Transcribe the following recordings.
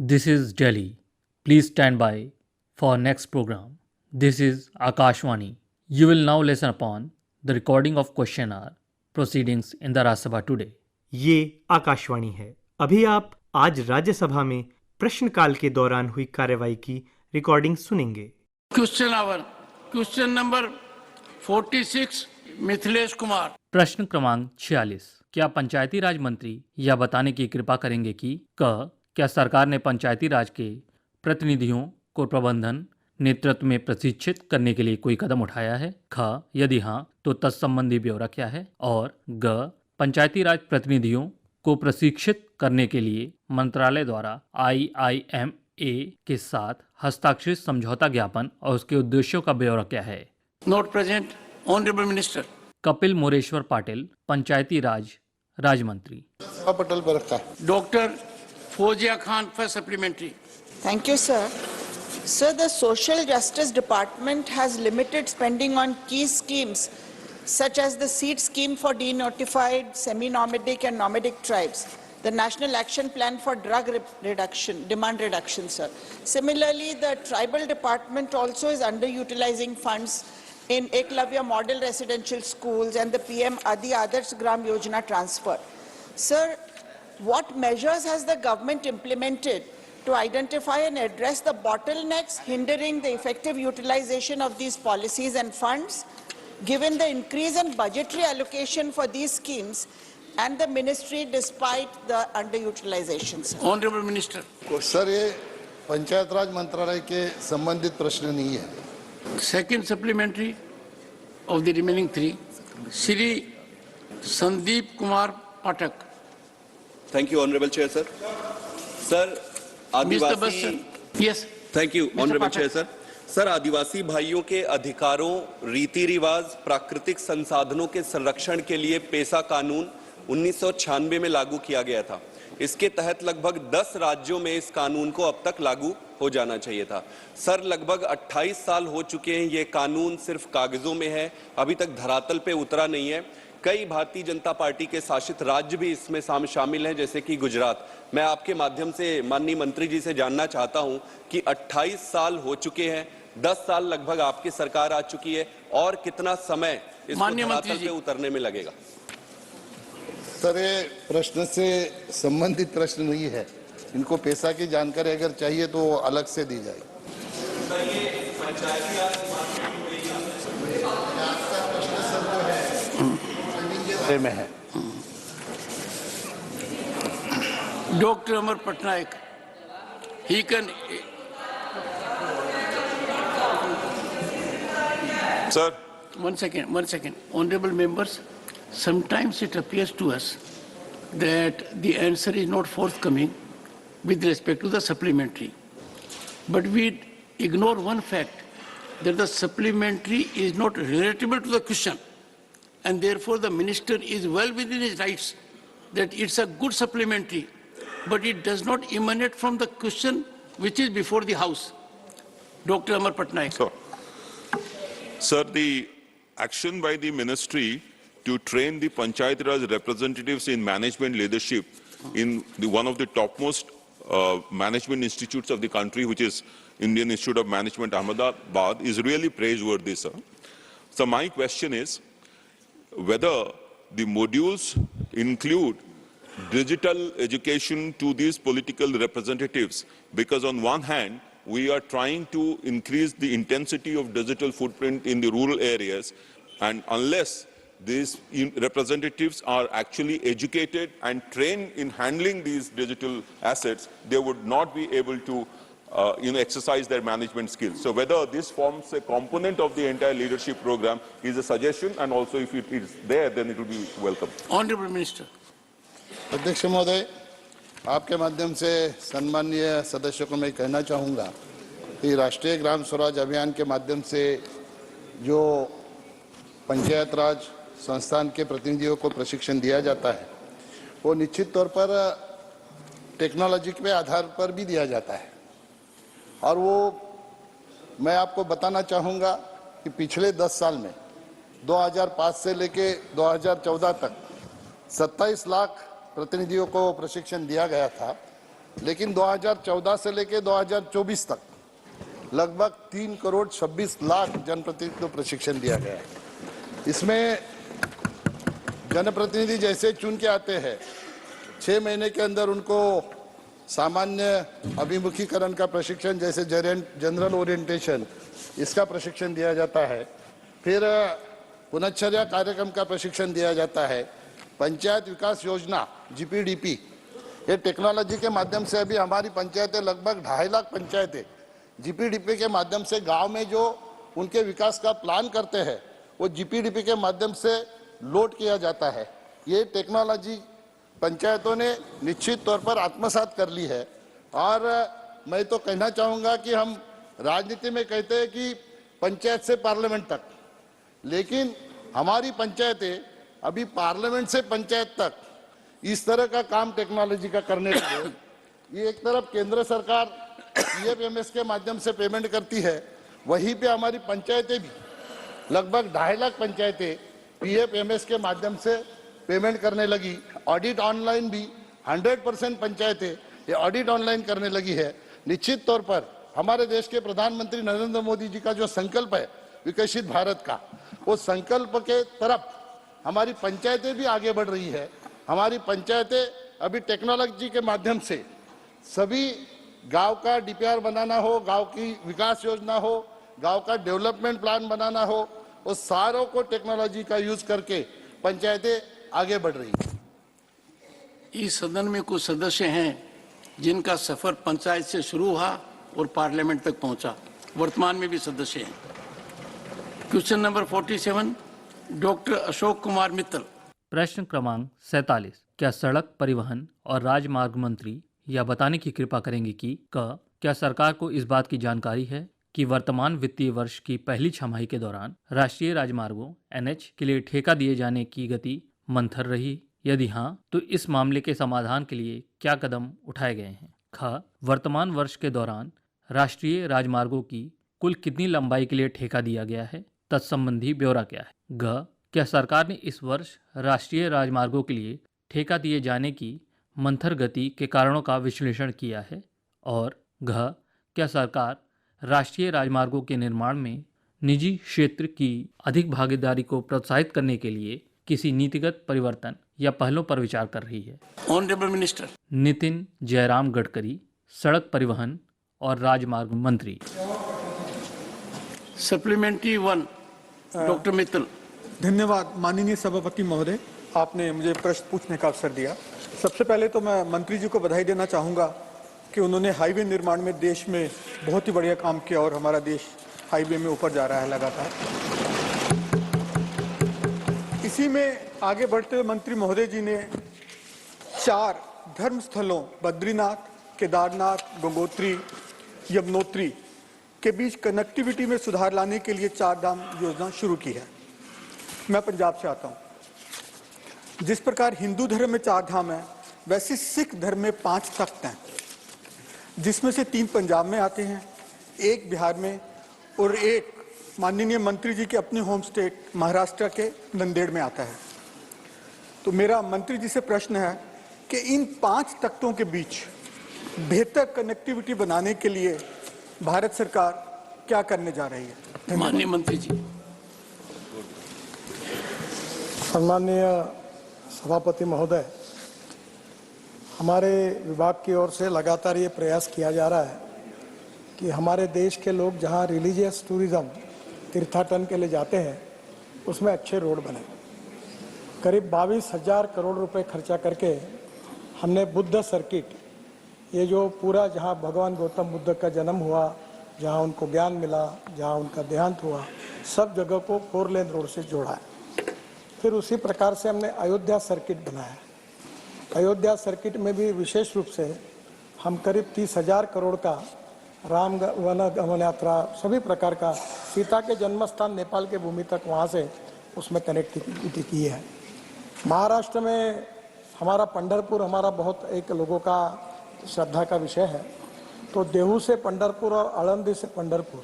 This is Delhi. Please stand by for next program. This is Akashwani. You will now listen upon the recording of question hour proceedings in the Rajya Sabha today. ये आकाशवाणी है। अभी आप आज राज्यसभा में प्रश्नकाल के दौरान हुई कार्यवाही की रिकॉर्डिंग सुनेंगे। Question hour question number 46 Mithilesh Kumar. प्रश्न क्रमांक 46। क्या पंचायती राज मंत्री यह बताने की कृपा करेंगे कि क्या सरकार ने पंचायती राज के प्रतिनिधियों को प्रबंधन नेतृत्व में प्रशिक्षित करने के लिए कोई कदम उठाया है? यदि हाँ तो तत्संबंधी ब्यौरा क्या है? और पंचायती राज प्रतिनिधियों को प्रशिक्षित करने के लिए मंत्रालय द्वारा IIMA के साथ हस्ताक्षरित समझौता ज्ञापन और उसके उद्देश्यों का ब्यौरा क्या है? Not present honourable minister Kapil Moreshwar Patil, Panchayati Raj राज्य मंत्री। पटल पर रखा है। Doctor Fauzia Khan for supplementary. Thank you, sir. Sir, the Social Justice Department has limited spending on key schemes such as the seed scheme for denotified, semi-nomadic and nomadic tribes, the National Action Plan for Drug Reduction, Demand Reduction, sir. Similarly, the Tribal Department also is underutilizing funds in Eklavya Model Residential Schools and the PM Adi Adarsh Gram Yojana transfer. Sir, what measures has the government implemented to identify and address the bottlenecks hindering the effective utilization of these policies and funds, given the increase in budgetary allocation for these schemes and the ministry despite the underutilization, sir? Honorable Minister. Sir, ये पंचायत राज मंत्रालय के संबंधित प्रश्न नहीं है। Second supplementary of the remaining three, Shri Sandeep Kumar Patak. Thank you, Honorable Chair, sir. Sir, Mr. आदिवासी Bassan. Yes. Thank you Mr. Honourable Patak. Chair sir. Sir, आदिवासी भाइयों के अधिकारों, रीति रिवाज, प्राकृतिक संसाधनों के संरक्षण के लिए पेसा कानून 1996 में लागू किया गया था। इसके तहत लगभग 10 राज्यों में इस कानून को अब तक लागू हो जाना चाहिए था। सर, लगभग 28 साल हो चुके हैं, ये कानून सिर्फ कागजों में है, अभी तक धरातल पे उतरा नहीं है। कई भारतीय जनता पार्टी के शासित राज्य भी इसमें शामिल हैं, जैसे कि गुजरात। मैं आपके माध्यम से माननीय मंत्री जी से जानना चाहता हूं कि 28 साल हो चुके हैं, 10 साल लगभग आपकी सरकार आ चुकी है, और कितना समय इसको धरातल पे उतरने में लगेगा? सर, ये प्रश्न से संबंधित प्रश्न नहीं है। इनको पैसा की जानकारी अगर चाहिए तो अलग से दी जाएगी। में है Dr. Amar Patnaik. He can. Sir. One second. Honorable members, sometimes it appears to us that the answer is not forthcoming with respect to the supplementary. But we ignore one fact, that the supplementary is not relatable to the question. And therefore the minister is well within his rights that it's a good supplementary, but it does not emanate from the question which is before the House. Dr. Amar Patnaik. Sir, the action by the ministry to train the Panchayat Raj representatives in management leadership in one of the topmost management institutes of the country, which is Indian Institute of Management, Ahmedabad, is really praiseworthy, sir. So my question is, whether the modules include digital education to these political representatives, because on one hand, we are trying to increase the intensity of digital footprint in the rural areas, and unless these representatives are actually educated and trained in handling these digital assets, they would not be able to exercise their management skills. So whether this forms a component of the entire leadership program is a suggestion, and also if it is there, then it will be welcome. Honorable Minister. अध्यक्ष महोदय, आपके माध्यम से सम्माननीय सदस्यों को मैं कहना चाहूँगा कि राष्ट्रीय ग्राम स्वराज अभियान के माध्यम से जो पंचायत राज संस्थान के प्रतिनिधियों को प्रशिक्षण दिया जाता है, वो निश्चित तौर पर टेक्नोलॉजी के आधार पर भी दिया जाता है। और वो मैं आपको बताना चाहूँगा कि पिछले 10 साल में 2005 से लेके 2014 तक 27 लाख प्रतिनिधियों को प्रशिक्षण दिया गया था, लेकिन 2014 से लेकर 2024 तक लगभग 3 करोड़ 26 लाख जनप्रतिनिधियों को प्रशिक्षण दिया गया है। इसमें जनप्रतिनिधि जैसे चुन के आते हैं 6 महीने के अंदर उनको सामान्य अभिमुखीकरण का प्रशिक्षण जैसे जनरल ओरिएंटेशन इसका प्रशिक्षण दिया जाता है। फिर पुनश्चर्या कार्यक्रम का प्रशिक्षण दिया जाता है। पंचायत विकास योजना जीपीडीपी ये टेक्नोलॉजी के माध्यम से अभी हमारी पंचायतें लगभग 2.5 लाख पंचायतें जीपीडीपी के माध्यम से गांव में जो उनके विकास का प्लान करते हैं वो जीपीडीपी के माध्यम से लोड किया जाता है। ये टेक्नोलॉजी पंचायतों ने निश्चित तौर पर आत्मसात कर ली है। और मैं तो कहना चाहूँगा कि हम राजनीति में कहते हैं कि पंचायत से पार्लियामेंट तक, लेकिन हमारी पंचायतें अभी पार्लियामेंट से पंचायत तक इस तरह का काम टेक्नोलॉजी का करने लगे। ये एक तरफ केंद्र सरकार पीएफएमएस के माध्यम से पेमेंट करती है, वहीं पे हमारी पंचायतें भी लगभग 2.5 लाख पंचायतें पीएफएमएस के माध्यम से पेमेंट करने लगी। ऑडिट ऑनलाइन भी 100% पंचायतें ये ऑडिट ऑनलाइन करने लगी है। निश्चित तौर पर हमारे देश के प्रधानमंत्री नरेंद्र मोदी जी का जो संकल्प है विकसित भारत का, वो संकल्प के तरफ हमारी पंचायतें भी आगे बढ़ रही है। हमारी पंचायतें अभी टेक्नोलॉजी के माध्यम से सभी गांव का डीपीआर बनाना हो, गांव की विकास योजना हो, गांव का डेवलपमेंट प्लान बनाना हो, वो सारों को टेक्नोलॉजी का यूज करके पंचायतें आगे बढ़ रही हैं। इस सदन में कुछ सदस्य हैं जिनका सफर पंचायत से शुरू हुआ और पार्लियामेंट तक पहुंचा, वर्तमान में भी सदस्य हैं। Question number 47 doctor Ashok Kumar Mittal. प्रश्न क्रमांक 47। क्या सड़क परिवहन और राजमार्ग मंत्री यह बताने की कृपा करेंगे कि क्या सरकार को इस बात की जानकारी है कि वर्तमान वित्तीय वर्ष की पहली छमाही के दौरान राष्ट्रीय राजमार्गों NH के लिए ठेका दिए जाने की गति मंथर रही? यदि हाँ, तो इस मामले के समाधान के लिए क्या कदम उठाए गए हैं? ख वर्तमान वर्ष के दौरान राष्ट्रीय राजमार्गों की कुल कितनी लंबाई के लिए ठेका दिया गया है? तत्संबंधी ब्यौरा क्या है? ग क्या सरकार ने इस वर्ष राष्ट्रीय राजमार्गों के लिए ठेका दिए जाने की मंथर गति के कारणों का विश्लेषण किया है? और घ क्या सरकार राष्ट्रीय राजमार्गों के निर्माण में निजी क्षेत्र की अधिक भागीदारी को प्रोत्साहित करने के लिए किसी नीतिगत परिवर्तन या पहलों पर विचार कर रही है? Honourable minister. नितिन जयराम गडकरी, सड़क परिवहन और राजमार्ग मंत्री। Supplementary 1 doctor Mittal. धन्यवाद माननीय सभापति महोदय, आपने मुझे प्रश्न पूछने का अवसर दिया। सबसे पहले तो मैं मंत्री जी को बधाई देना चाहूँगा कि उन्होंने हाईवे निर्माण में देश में बहुत ही बढ़िया काम किया और हमारा देश हाईवे में ऊपर जा रहा है लगातार। इसी में आगे बढ़ते हुए मंत्री महोदय जी ने 4 धर्म स्थलों बद्रीनाथ, केदारनाथ, गंगोत्री, यमुनोत्री के बीच कनेक्टिविटी में सुधार लाने के लिए 4 धाम योजना शुरू की है। मैं पंजाब से आता हूँ। जिस प्रकार हिंदू धर्म में 4 धाम है, वैसे सिख धर्म में 5 तख्त हैं, जिसमें से 3 पंजाब में आते हैं, 1 बिहार में और 1 माननीय मंत्री जी के अपने होम स्टेट महाराष्ट्र के नंदेड़ में आता है। तो मेरा मंत्री जी से प्रश्न है कि इन 5 तख्तों के बीच बेहतर कनेक्टिविटी बनाने के लिए भारत सरकार क्या करने जा रही है? माननीय मंत्री जी। सम्माननीय सभापति महोदय, हमारे विभाग की ओर से लगातार ये प्रयास किया जा रहा है कि हमारे देश के लोग जहाँ रिलीजियस टूरिज्म तीर्थाटन के लिए जाते हैं उसमें अच्छे रोड बने। करीब 22,000 करोड़ रुपए खर्चा करके हमने बुद्ध सर्किट, ये जो पूरा जहाँ भगवान गौतम बुद्ध का जन्म हुआ, जहाँ उनको ज्ञान मिला, जहाँ उनका देहांत हुआ, सब जगह को 4 लेन रोड से जोड़ा है। फिर उसी प्रकार से हमने अयोध्या सर्किट बनाया। अयोध्या सर्किट में भी विशेष रूप से हम करीब 30,000 करोड़ का राम वन गमन यात्रा, सभी प्रकार का, सीता के जन्म स्थान नेपाल के भूमि तक वहाँ से उसमें कनेक्टिविटी की है। महाराष्ट्र में हमारा पंढरपुर हमारा बहुत एक लोगों का श्रद्धा का विषय है। तो देहू से पंढरपुर और आळंदी से पंढरपुर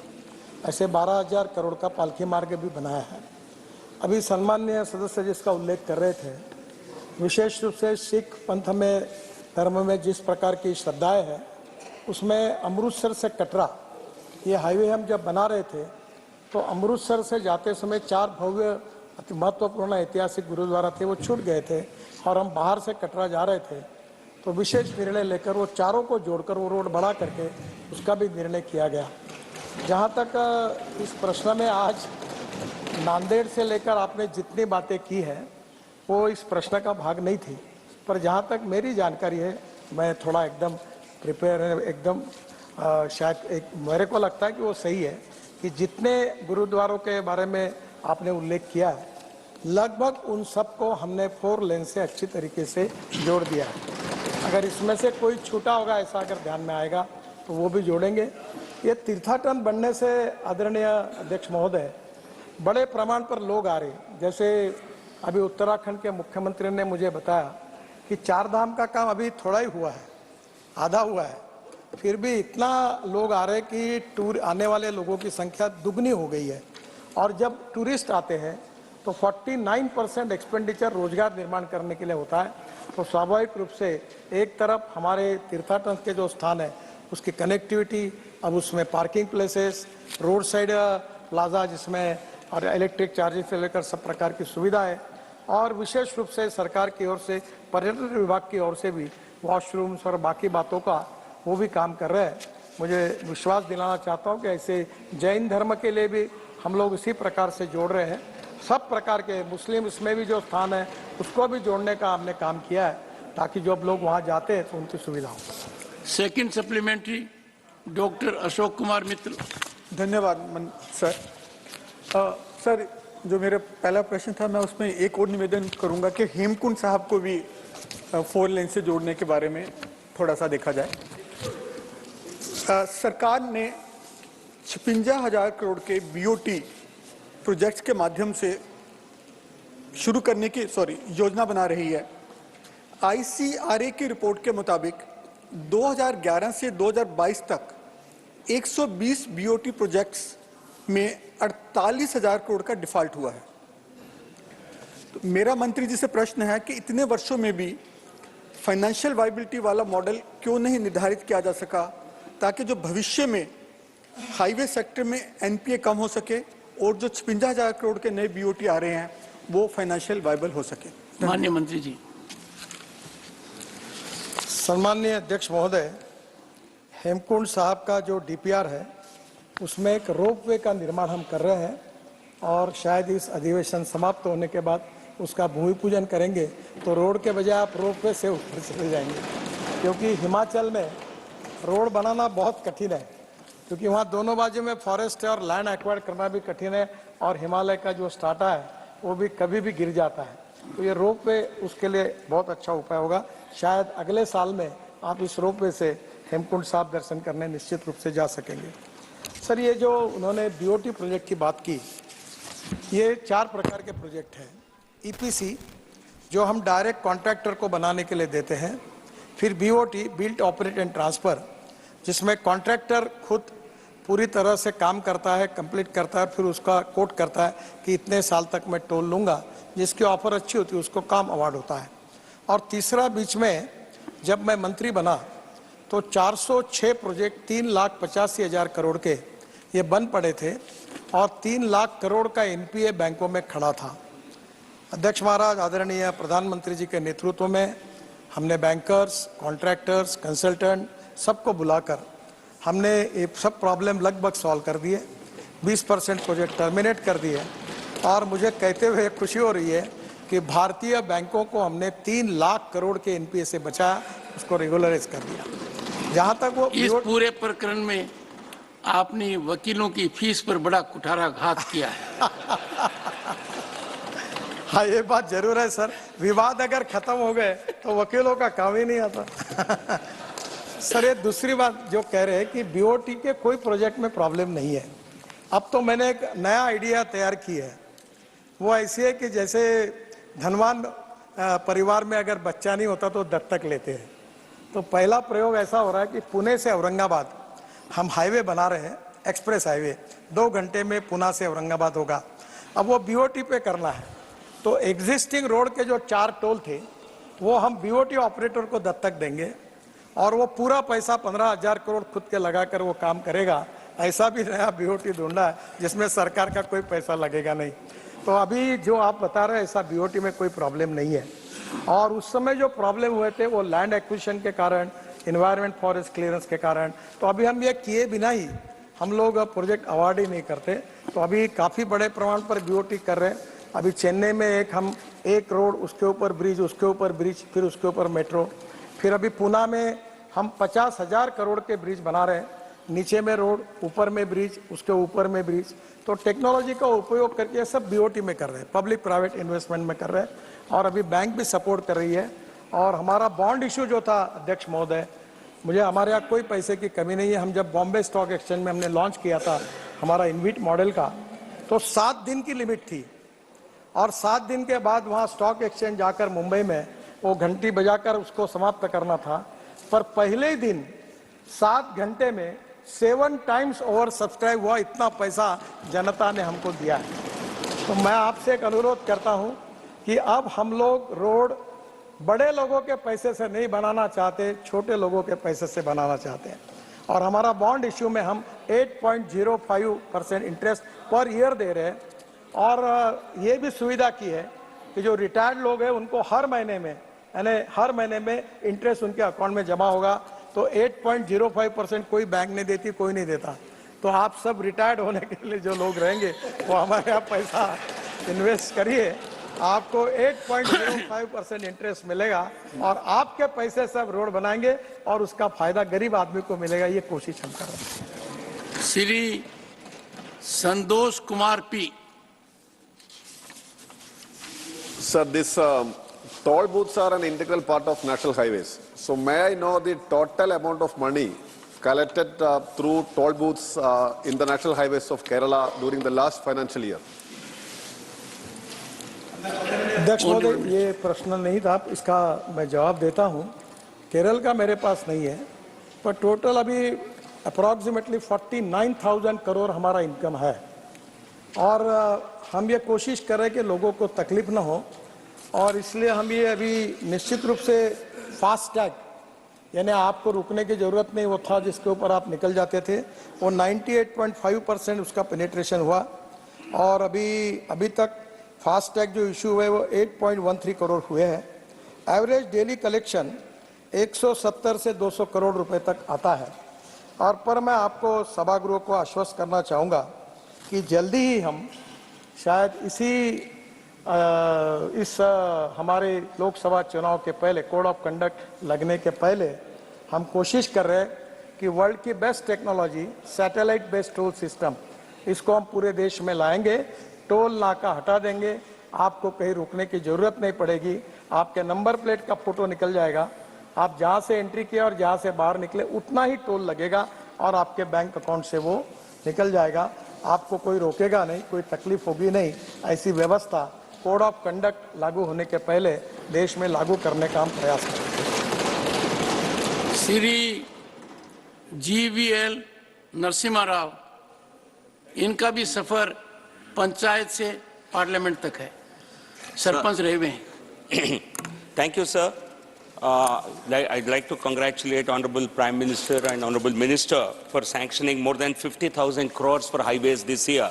ऐसे 12,000 करोड़ का पालकी मार्ग भी बनाया है। अभी सम्माननीय सदस्य जिसका उल्लेख कर रहे थे, विशेष रूप से सिख पंथ में धर्म में जिस प्रकार की श्रद्धाएं हैं, उसमें अमृतसर से कटरा ये हाईवे हम जब बना रहे थे तो अमृतसर से जाते समय 4 भव्य अति महत्वपूर्ण ऐतिहासिक गुरुद्वारा थे, वो छूट गए थे और हम बाहर से कटरा जा रहे थे, तो विशेष निर्णय लेकर वो चारों को जोड़कर वो रोड बढ़ा करके उसका भी निर्णय किया गया। जहाँ तक इस प्रश्न में आज नांदेड़ से लेकर आपने जितनी बातें की हैं वो इस प्रश्न का भाग नहीं थी, पर जहाँ तक मेरी जानकारी है, मैं थोड़ा एकदम प्रिपेयर है, एकदम शायद मेरे को लगता है कि वो सही है कि जितने गुरुद्वारों के बारे में आपने उल्लेख किया है, लगभग उन सबको हमने 4 लेन से अच्छी तरीके से जोड़ दिया है। अगर इसमें से कोई छूटा होगा ऐसा अगर ध्यान में आएगा तो वो भी जोड़ेंगे। ये तीर्थाटन बनने से आदरणीय अध्यक्ष महोदय बड़े प्रमाण पर लोग आ रहे हैं। जैसे अभी उत्तराखंड के मुख्यमंत्री ने मुझे बताया कि 4 धाम का काम अभी थोड़ा ही हुआ है, आधा हुआ है, फिर भी इतना लोग आ रहे कि टूर आने वाले लोगों की संख्या दुगनी हो गई है। और जब टूरिस्ट आते हैं तो 49% एक्सपेंडिचर रोजगार निर्माण करने के लिए होता है। तो स्वाभाविक रूप से एक तरफ हमारे तीर्थाटन के जो स्थान है उसकी कनेक्टिविटी, अब उसमें parking places, road side plaza जिसमें और इलेक्ट्रिक चार्जिंग से लेकर सब प्रकार की सुविधा है, और विशेष रूप से सरकार की ओर से पर्यटन विभाग की ओर से भी वॉशरूम्स और बाकी बातों का वो भी काम कर रहे हैं। मुझे विश्वास दिलाना चाहता हूँ कि ऐसे जैन धर्म के लिए भी हम लोग इसी प्रकार से जोड़ रहे हैं। सब प्रकार के मुस्लिम इसमें भी जो स्थान है उसको भी जोड़ने का हमने काम किया है, ताकि जब लोग वहाँ जाते हैं तो उनकी सुविधा हो। Second supplementary doctor Ashok Kumar Mitra. धन्यवाद सर। सर, जो मेरा पहला प्रश्न था मैं उसमें एक और निवेदन करूंगा कि हेमकुंड साहब को भी 4 लेन से जोड़ने के बारे में थोड़ा सा देखा जाए। सरकार ने 56,000 करोड़ के बीओटी प्रोजेक्ट्स के माध्यम से शुरू करने की योजना बना रही है। ICRA की रिपोर्ट के मुताबिक 2011 से 2022 तक 120 बीओटी प्रोजेक्ट्स में 48,000 करोड़ का डिफॉल्ट हुआ है। तो मेरा मंत्री जी से प्रश्न है कि इतने वर्षों में भी फाइनेंशियल वायबिलिटी वाला मॉडल क्यों नहीं निर्धारित किया जा सका, ताकि जो भविष्य में हाईवे सेक्टर में एनपीए कम हो सके और जो 56,000 करोड़ के नए बीओटी आ रहे हैं वो फाइनेंशियल वायबल हो सके। माननीय मंत्री जी। सम्माननीय अध्यक्ष महोदय, हेमकुंड साहब का जो डीपीआर है उसमें एक रोपवे का निर्माण हम कर रहे हैं और शायद इस अधिवेशन समाप्त होने के बाद उसका भूमि पूजन करेंगे तो रोड के बजाय आप रोपवे से ऊपर चले जाएंगे, क्योंकि हिमाचल में रोड बनाना बहुत कठिन है, क्योंकि वहाँ दोनों बाजू में फॉरेस्ट है और लैंड एक्वायर करना भी कठिन है, और हिमालय का जो स्टार्टा है वो भी कभी भी गिर जाता है। तो ये रोपवे उसके लिए बहुत अच्छा उपाय होगा। शायद अगले साल में आप इस रोपवे से हेमकुंड साहब दर्शन करने निश्चित रूप से जा सकेंगे। सर, ये जो उन्होंने बीओटी प्रोजेक्ट की बात की, ये 4 प्रकार के प्रोजेक्ट हैं। ईपीसी जो हम डायरेक्ट कॉन्ट्रैक्टर को बनाने के लिए देते हैं, फिर BOT built operate and transfer जिसमें कॉन्ट्रैक्टर खुद पूरी तरह से काम करता है, कंप्लीट करता है, फिर उसका कोट करता है कि इतने साल तक मैं टोल लूँगा, जिसकी ऑफर अच्छी होती है उसको काम अवार्ड होता है। और तीसरा, बीच में जब मैं मंत्री बना तो 406 प्रोजेक्ट 3,85,000 करोड़ के ये बन पड़े थे और 3 लाख करोड़ का एनपीए बैंकों में खड़ा था। अध्यक्ष महाराज, आदरणीय प्रधानमंत्री जी के नेतृत्व में हमने बैंकर्स, कॉन्ट्रैक्टर्स, कंसल्टेंट सबको बुलाकर हमने ये सब प्रॉब्लम लगभग सॉल्व कर दिए। 20% प्रोजेक्ट टर्मिनेट कर दिए और मुझे कहते हुए खुशी हो रही है कि भारतीय बैंकों को हमने 3 लाख करोड़ के एनपीए से बचाया, उसको रेगुलराइज कर दिया। जहां तक वो इस पूरे प्रकरण में आपने वकीलों की फीस पर बड़ा कुठाराघात किया है। हाँ, ये बात जरूर है सर, विवाद अगर खत्म हो गए तो वकीलों का काम ही नहीं आता। सर, ये दूसरी बात जो कह रहे हैं कि बीओटी के कोई प्रोजेक्ट में प्रॉब्लम नहीं है। अब तो मैंने एक नया आइडिया तैयार की है, वो ऐसी है कि जैसे धनवान परिवार में अगर बच्चा नहीं होता तो दत्तक लेते हैं। तो पहला प्रयोग ऐसा हो रहा है कि पुणे से औरंगाबाद हम हाईवे बना रहे हैं, एक्सप्रेस हाईवे 2 घंटे में पुणे से औरंगाबाद होगा। अब वो बीओटी पे करना है, तो एग्जिस्टिंग रोड के जो 4 टोल थे वो हम बीओटी ऑपरेटर को दत्तक देंगे और वो पूरा पैसा 15,000 करोड़ खुद के लगाकर वो काम करेगा। ऐसा भी नया बीओटी ढूंढा है जिसमें सरकार का कोई पैसा लगेगा नहीं। तो अभी जो आप बता रहे हैं ऐसा बीओटी में कोई प्रॉब्लम नहीं है। और उस समय जो प्रॉब्लम हुए थे वो लैंड एक्विजिशन के कारण, इन्वायरमेंट फॉरेस्ट क्लियरेंस के कारण। तो अभी हम ये किए बिना ही हम लोग प्रोजेक्ट अवार्ड ही नहीं करते। तो अभी काफ़ी बड़े प्रमाण पर बीओटी कर रहे हैं। अभी चेन्नई में हम एक रोड, उसके ऊपर ब्रिज, उसके ऊपर ब्रिज, फिर उसके ऊपर मेट्रो, फिर अभी पूना में हम 50,000 करोड़ के ब्रिज बना रहे हैं। नीचे में रोड, ऊपर में ब्रिज, उसके ऊपर में ब्रिज। तो टेक्नोलॉजी का उपयोग करके सब बीओटी में कर रहे हैं, पब्लिक प्राइवेट इन्वेस्टमेंट में कर रहे हैं। और अभी बैंक भी सपोर्ट कर रही है। और हमारा बॉन्ड इश्यू जो था अध्यक्ष महोदय, मुझे हमारे यहाँ कोई पैसे की कमी नहीं है। हम जब बॉम्बे स्टॉक एक्सचेंज में हमने लॉन्च किया था हमारा इनविट मॉडल का, तो 7 दिन की लिमिट थी। और 7 दिन के बाद वहाँ स्टॉक एक्सचेंज जाकर मुंबई में वो घंटी बजाकर उसको समाप्त करना था। पर पहले ही दिन 7 घंटे में 7 टाइम्स ओवर सब्सक्राइब हुआ। इतना पैसा जनता ने हमको दिया है। तो मैं आपसे एक अनुरोध करता हूँ कि अब हम लोग रोड बड़े लोगों के पैसे से नहीं बनाना चाहते, छोटे लोगों के पैसे से बनाना चाहते हैं। और हमारा बॉन्ड इश्यू में हम 8.05% इंटरेस्ट पर ईयर दे रहे हैं। और ये भी सुविधा की है कि जो रिटायर्ड लोग हैं उनको हर महीने में, यानी हर महीने में इंटरेस्ट उनके अकाउंट में जमा होगा। तो 8.05% कोई बैंक नहीं देती, कोई नहीं देता। तो आप सब रिटायर्ड होने के लिए जो लोग रहेंगे वो हमारे यहाँ पैसा इन्वेस्ट करिए, आपको 8.05% इंटरेस्ट मिलेगा और आपके पैसे सब रोड बनाएंगे और उसका फायदा गरीब आदमी को मिलेगा। ये कोशिश हम कर रहे हैं। Shri Santosh Kumar P. Sir, this toll booths are an integral part of national highways. So may I know the total amount of money collected through toll booths in the national highways of Kerala during the last financial year? अध्यक्ष महोदय, ये प्रश्न नहीं था, इसका मैं जवाब देता हूँ। केरल का मेरे पास नहीं है, पर टोटल अभी अप्रॉक्सीमेटली 49,000 करोड़ हमारा इनकम है। और हम ये कोशिश कर रहे हैं कि लोगों को तकलीफ ना हो, और इसलिए हम ये अभी निश्चित रूप से फास्टैग, यानी आपको रुकने की ज़रूरत नहीं, वो था जिसके ऊपर आप निकल जाते थे, वो 98.5% उसका पेनिट्रेशन हुआ। और अभी तक फास्टैग जो इशू हुए वो 8.13 करोड़ हुए हैं। एवरेज डेली कलेक्शन 170 से 200 करोड़ रुपए तक आता है। और पर मैं आपको सभागृह को आश्वस्त करना चाहूँगा कि जल्दी ही हम शायद इस हमारे लोकसभा चुनाव के पहले, कोड ऑफ कंडक्ट लगने के पहले, हम कोशिश कर रहे हैं कि वर्ल्ड की best technology satellite based toll system, इसको हम पूरे देश में लाएंगे। टोल नाका हटा देंगे, आपको कहीं रुकने की जरूरत नहीं पड़ेगी। आपके नंबर प्लेट का फोटो निकल जाएगा, आप जहाँ से एंट्री किया और जहाँ से बाहर निकले उतना ही टोल लगेगा और आपके बैंक अकाउंट से वो निकल जाएगा। आपको कोई रोकेगा नहीं, कोई तकलीफ होगी नहीं। ऐसी व्यवस्था कोड ऑफ कंडक्ट लागू होने के पहले देश में लागू करने का हम प्रयास करेंगे। श्री GVL नरसिम्हा राव, इनका भी सफर पंचायत से पार्लियामेंट तक है, सरपंच रहे हुए हैं। Thank you, sir. I'd like to congratulate Honorable Prime Minister and Honorable Minister for sanctioning more than 50,000 crores for highways this year.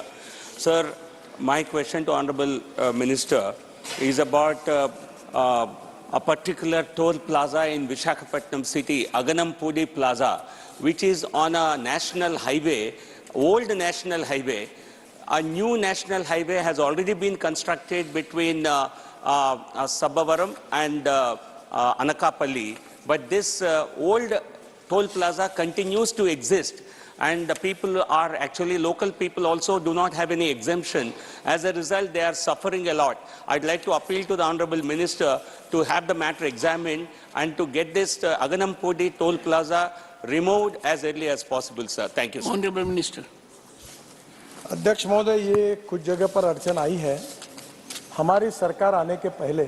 Sir, my question to Honorable Minister is about a particular toll plaza in Visakhapatnam city, Aganampudi Plaza, which is on a national highway, old national highway. A new national highway has already been constructed between Sabavaram and Anakapalli, but this old toll plaza continues to exist, and the people are actually, local people also do not have any exemption. As a result, they are suffering a lot. I'd like to appeal to the Honorable Minister to have the matter examined and to get this Aganampudi toll plaza removed as early as possible, sir. Thank you, sir. Honorable Minister. अध्यक्ष महोदय, ये कुछ जगह पर अड़चन आई है। हमारी सरकार आने के पहले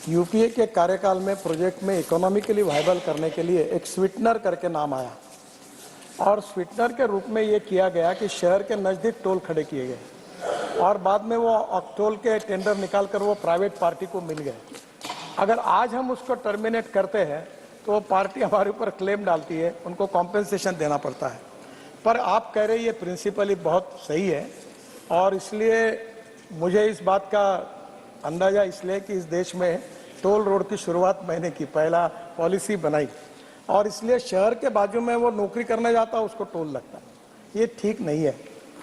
यूपीए के कार्यकाल में प्रोजेक्ट में इकोनॉमिकली वायबल करने के लिए एक स्वीटनर करके नाम आया, और स्वीटनर के रूप में ये किया गया कि शहर के नज़दीक टोल खड़े किए गए और बाद में वो टोल के टेंडर निकालकर वो प्राइवेट पार्टी को मिल गए। अगर आज हम उसको टर्मिनेट करते हैं तो वो पार्टी हमारे ऊपर क्लेम डालती है, उनको कॉम्पेंसेशन देना पड़ता है। पर आप कह रहे हैं ये प्रिंसिपली बहुत सही है, और इसलिए मुझे इस बात का अंदाजा इसलिए कि इस देश में टोल रोड की शुरुआत मैंने की, पहला पॉलिसी बनाई, और इसलिए शहर के बाजू में वो नौकरी करने जाता है उसको टोल लगता है। ये ठीक नहीं है।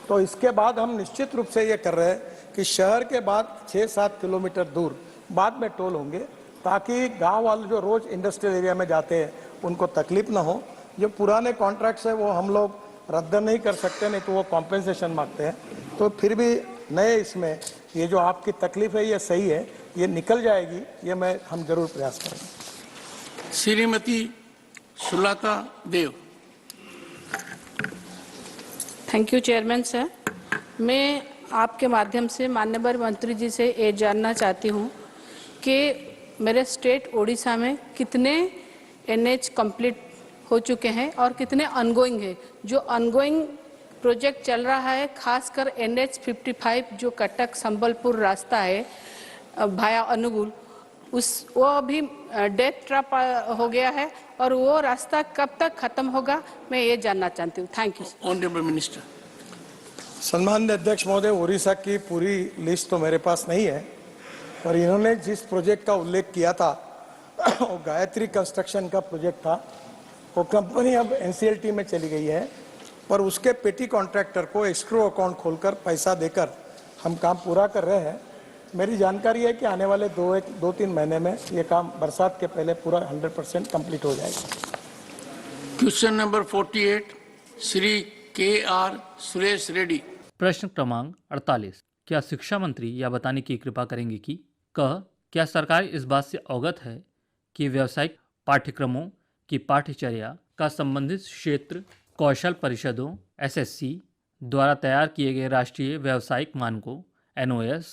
तो इसके बाद हम निश्चित रूप से ये कर रहे हैं कि शहर के बाद 6-7 किलोमीटर दूर बाद में टोल होंगे, ताकि गांव वाले जो रोज इंडस्ट्रियल एरिया में जाते हैं उनको तकलीफ ना हो। जो पुराने कॉन्ट्रैक्ट्स है वो हम लोग रद्द नहीं कर सकते, नहीं तो वो कॉम्पेंसेशन मांगते हैं। तो फिर भी नए इसमें ये जो आपकी तकलीफ है ये सही है, ये निकल जाएगी, ये हम जरूर प्रयास करेंगे। Shrimati Sulata Dev. Thank you chairman sir. मैं आपके माध्यम से माननीय मंत्री जी से ये जानना चाहती हूँ कि मेरे स्टेट ओडिशा में कितने NH कंप्लीट हो चुके हैं और कितने अनगोइंग है। जो अनगोइंग प्रोजेक्ट चल रहा है खासकर NH 55 जो कटक संबलपुर रास्ता है भाया अनुगुल, वो अभी डेथ ट्रैप हो गया है, और वो रास्ता कब तक खत्म होगा मैं ये जानना चाहती हूँ। Thank you. Honourable minister. सम्माननीय अध्यक्ष महोदय, उड़ीसा की पूरी लिस्ट तो मेरे पास नहीं है, पर इन्होंने जिस प्रोजेक्ट का उल्लेख किया था वो गायत्री कंस्ट्रक्शन का प्रोजेक्ट था। वो कंपनी अब NCLT में चली गई है, पर उसके पेटी कॉन्ट्रैक्टर को एस्क्रो अकाउंट खोलकर पैसा देकर हम काम पूरा कर रहे हैं। मेरी जानकारी है कि आने वाले 2-3 महीने में ये काम बरसात के पहले पूरा 100% कंप्लीट हो जाएगा। Question number 48 Shri KR Suresh Reddy. प्रश्न क्रमांक 48। क्या शिक्षा मंत्री यह बताने की कृपा करेंगे कि क्या सरकार इस बात से अवगत है कि व्यावसायिक पाठ्यक्रमों की पाठ्यचर्या का संबंधित क्षेत्र कौशल परिषदों SSC द्वारा तैयार किए गए राष्ट्रीय व्यावसायिक मानकों NOS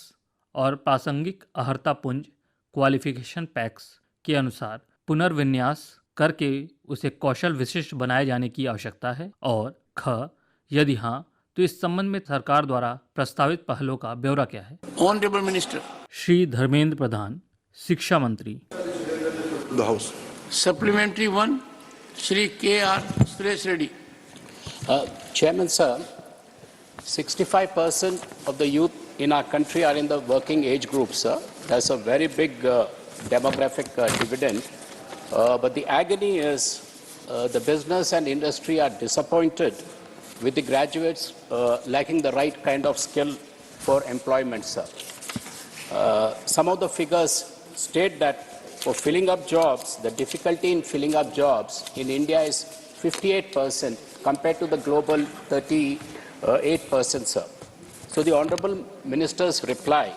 और प्रासंगिक अर्हता पुंज क्वालिफिकेशन पैक्स के अनुसार पुनर्विन्यास करके उसे कौशल विशिष्ट बनाए जाने की आवश्यकता है, और यदि हाँ तो इस संबंध में सरकार द्वारा प्रस्तावित पहलों का ब्यौरा क्या है? Honourable minister. श्री धर्मेंद्र प्रधान, शिक्षा मंत्री। The house. Supplementary 1 Shri KR Suresh Reddy. Chairman sir, 65% of the youth in our country are in the working age group, sir. That's a very big demographic dividend. But the agony is the business and industry are disappointed with the graduates lacking the right kind of skill for employment, sir. Some of the figures state that for filling up jobs, the difficulty in filling up jobs in India is 58% compared to the global 38%, sir. So the Honorable Minister's reply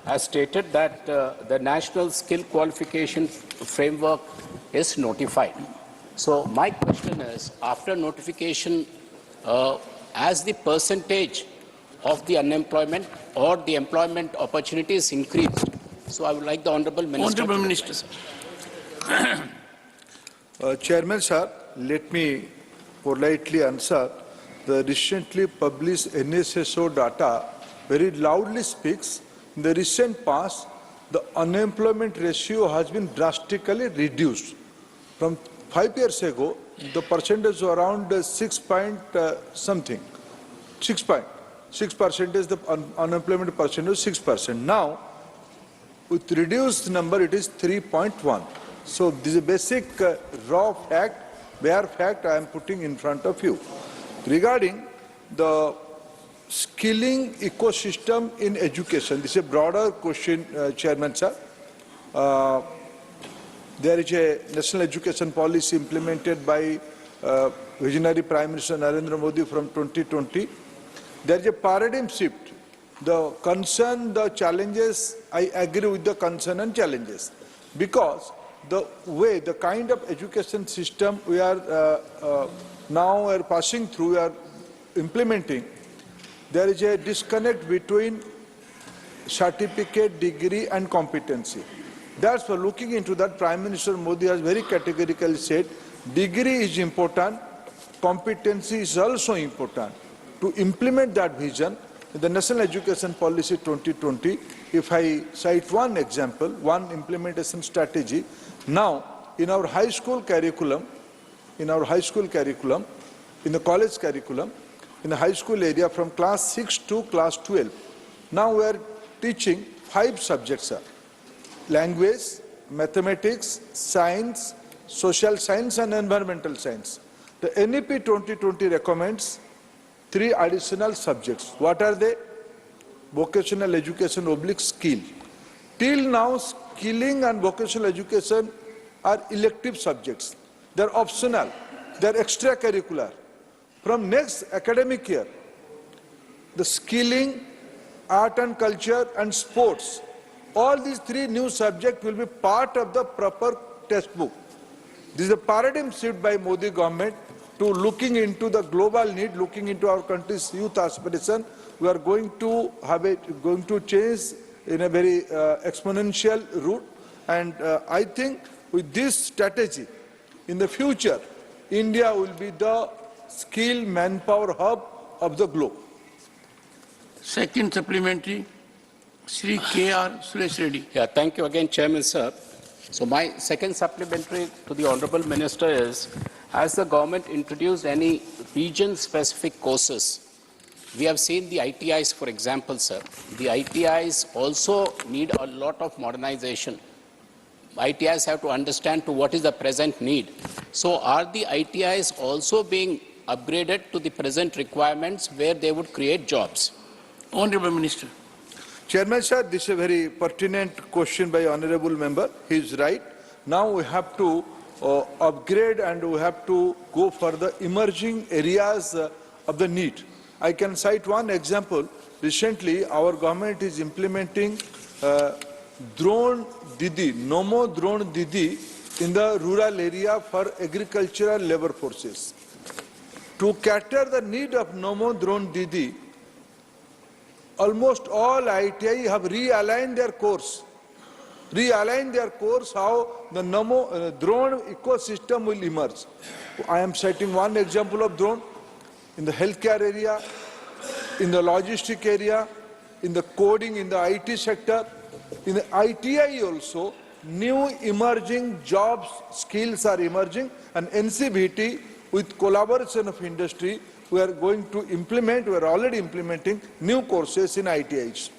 has stated that the National Skill Qualification Framework is notified. So my question is, after notification, as the percentage of the unemployment or the employment opportunities increased? So I would like the Honorable Minister. Honorable Minister. Chairman sir, let me politely answer. The recently published NSSO data very loudly speaks. In the recent past, the unemployment ratio has been drastically reduced. From 5 years ago, the percentage was around 6 point something. 6% is the unemployment percentage, 6%. Now, with reduced number, it is 3.1. So this is a basic raw fact, bare fact I am putting in front of you. Regarding the skilling ecosystem in education, this is a broader question, Chairman sir. There is a national education policy implemented by visionary Prime Minister Narendra Modi from 2020. There is a paradigm shift. The concern, the challenges, I agree with the concern and challenges. Because the way, the kind of education system we are now are passing through, we are implementing, there is a disconnect between certificate, degree and competency. That's for looking into that, Prime Minister Modi has very categorically said, degree is important, competency is also important. To implement that vision, the National Education Policy 2020, if I cite one example, one implementation strategy, now in our high school curriculum, in the college curriculum, in the high school area from class 6 to class 12, now we are teaching 5 subjects, sir. Language, mathematics, science, social science and environmental science. The NEP 2020 recommends 3 additional subjects. What are they? Vocational education / skill. Till now, skilling and vocational education are elective subjects. They are optional. They are extracurricular. From next academic year, the skilling, art and culture and sports, all these 3 new subjects will be part of the proper textbook. This is a paradigm shift by Modi government to looking into the global need, looking into our country's youth aspiration. We are going to change in a very exponential route. And I think with this strategy, in the future, India will be the skill manpower hub of the globe. Second supplementary, Shri K.R. Suresh Reddy. Yeah, thank you again, Chairman, sir. So my second supplementary to the Honorable Minister is, has the government introduced any region-specific courses? We have seen the ITIs, for example, sir. The ITIs also need a lot of modernization. ITIs have to understand to what is the present need. So are the ITIs also being upgraded to the present requirements where they would create jobs? Honorable Minister. Chairman, sir, this is a very pertinent question by honorable member. He is right. Now we have to upgrade and we have to go for the emerging areas of the need. I can cite one example. Recently, our government is implementing Drone Didi, Nomo Drone Didi in the rural area for agricultural labor forces. To cater the need of Nomo Drone Didi, almost all ITI have realigned their course. How the drone ecosystem will emerge. I am citing one example of drone in the healthcare area, in the logistic area, in the coding, in the IT sector, in the ITI also, new emerging jobs, skills are emerging, and NCBT with collaboration of industry, we are going to implement, we are already implementing new courses in ITIs.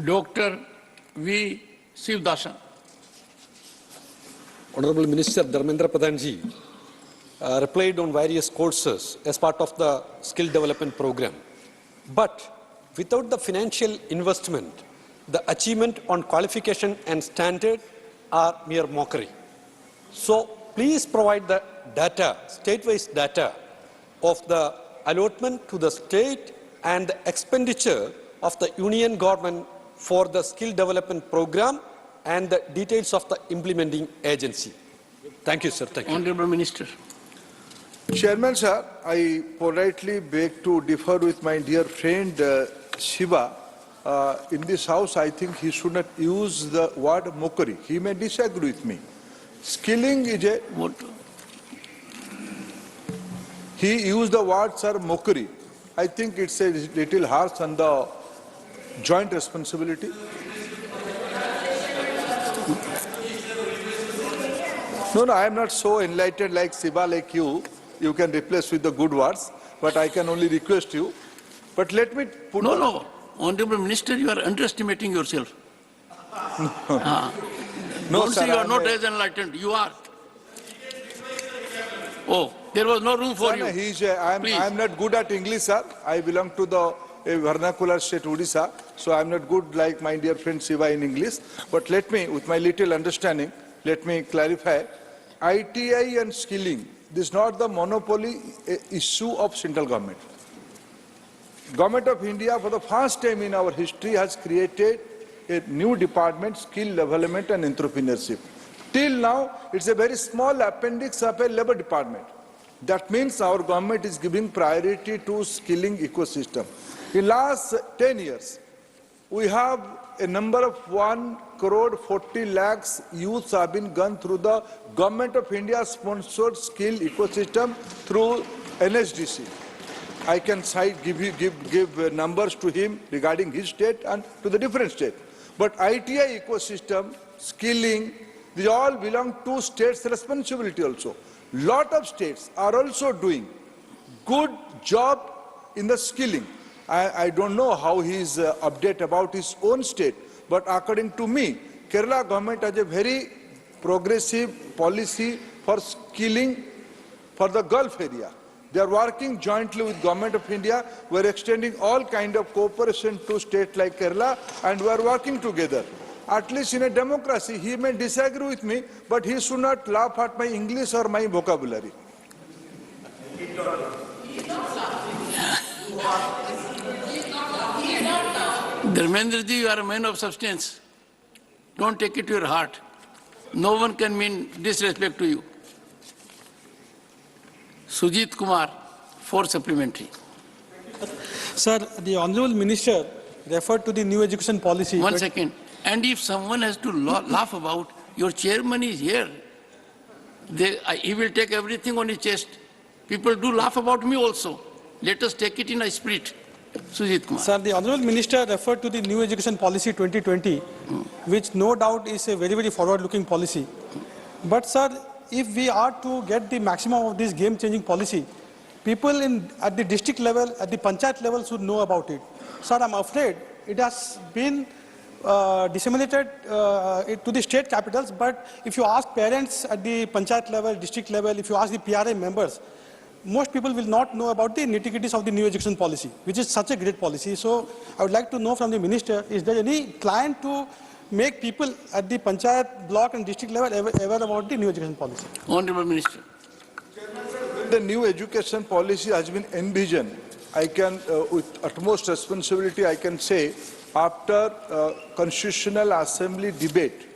Dr. V. Shivdasan. Honorable Minister Dharmendra Pradhanji replied on various courses as part of the skill development program. But without the financial investment, the achievement on qualification and standard are mere mockery. So please provide the data, state-wise data of the allotment to the state and the expenditure of the union government for the skill development program and the details of the implementing agency. Thank you, sir. Thank you. Honorable Minister. Chairman, sir, I politely beg to differ with my dear friend Shiva. In this house, I think he should not use the word mockery. He may disagree with me. Skilling is a... What? He used the word, sir, mockery. I think it's a little harsh on the joint responsibility. No, I am not so enlightened like Siba, like you. You can replace with the good words, but I can only request you. But let me put... No. Honorable Minister, you are underestimating yourself. No, Don't sir, say you are not as enlightened. You are. Oh, there was no room for Sir, you. I am not good at English, sir. I belong to the vernacular state Odisha, so I am not good like my dear friend Shiva in English. But let me, with my little understanding, let me clarify. ITI and skilling, this is not the monopoly issue of central government. Government of India, for the first time in our history, has created a new department, skill development and entrepreneurship. Till now, it's a very small appendix of a labor department. That means our government is giving priority to skilling ecosystem. In last 10 years, we have a number of 1,40,00,000 youths have been gone through the Government of India sponsored skill ecosystem through NSDC. I can cite, give numbers to him regarding his state and to the different state. But ITI ecosystem, skilling, these all belong to states' responsibility also. Lot of states are also doing good job in the skilling. I don't know how he is update about his own state, but according to me, Kerala government has a very progressive policy for skilling for the Gulf area. They are working jointly with Government of India. We are extending all kind of cooperation to states like Kerala, and we are working together. At least in a democracy, he may disagree with me, but he should not laugh at my English or my vocabulary. Dharmendra ji, you are a man of substance. Don't take it to your heart. No one can mean disrespect to you. Sujit Kumar, for supplementary. Sir, the Honourable Minister referred to the new education policy. One second. And if someone has to laugh about, your chairman is here. He will take everything on his chest. People do laugh about me also. Let us take it in a spirit. Sujit Kumar. Sir, the Honourable Minister referred to the new education policy 2020, which no doubt is a very, very forward-looking policy. But, sir, if we are to get the maximum of this game-changing policy, people at the district level, at the panchayat level should know about it. Sir, I'm afraid it has been disseminated to the state capitals, but if you ask parents at the panchayat level, district level, if you ask the PRA members, most people will not know about the nitty-gritties of the new education policy, which is such a great policy. So I would like to know from the minister, is there any plan to make people at the panchayat, block and district level aware about the new education policy? Honourable Minister. The new education policy has been envisioned. I can, with utmost responsibility, I can say, after Constitutional Assembly debate,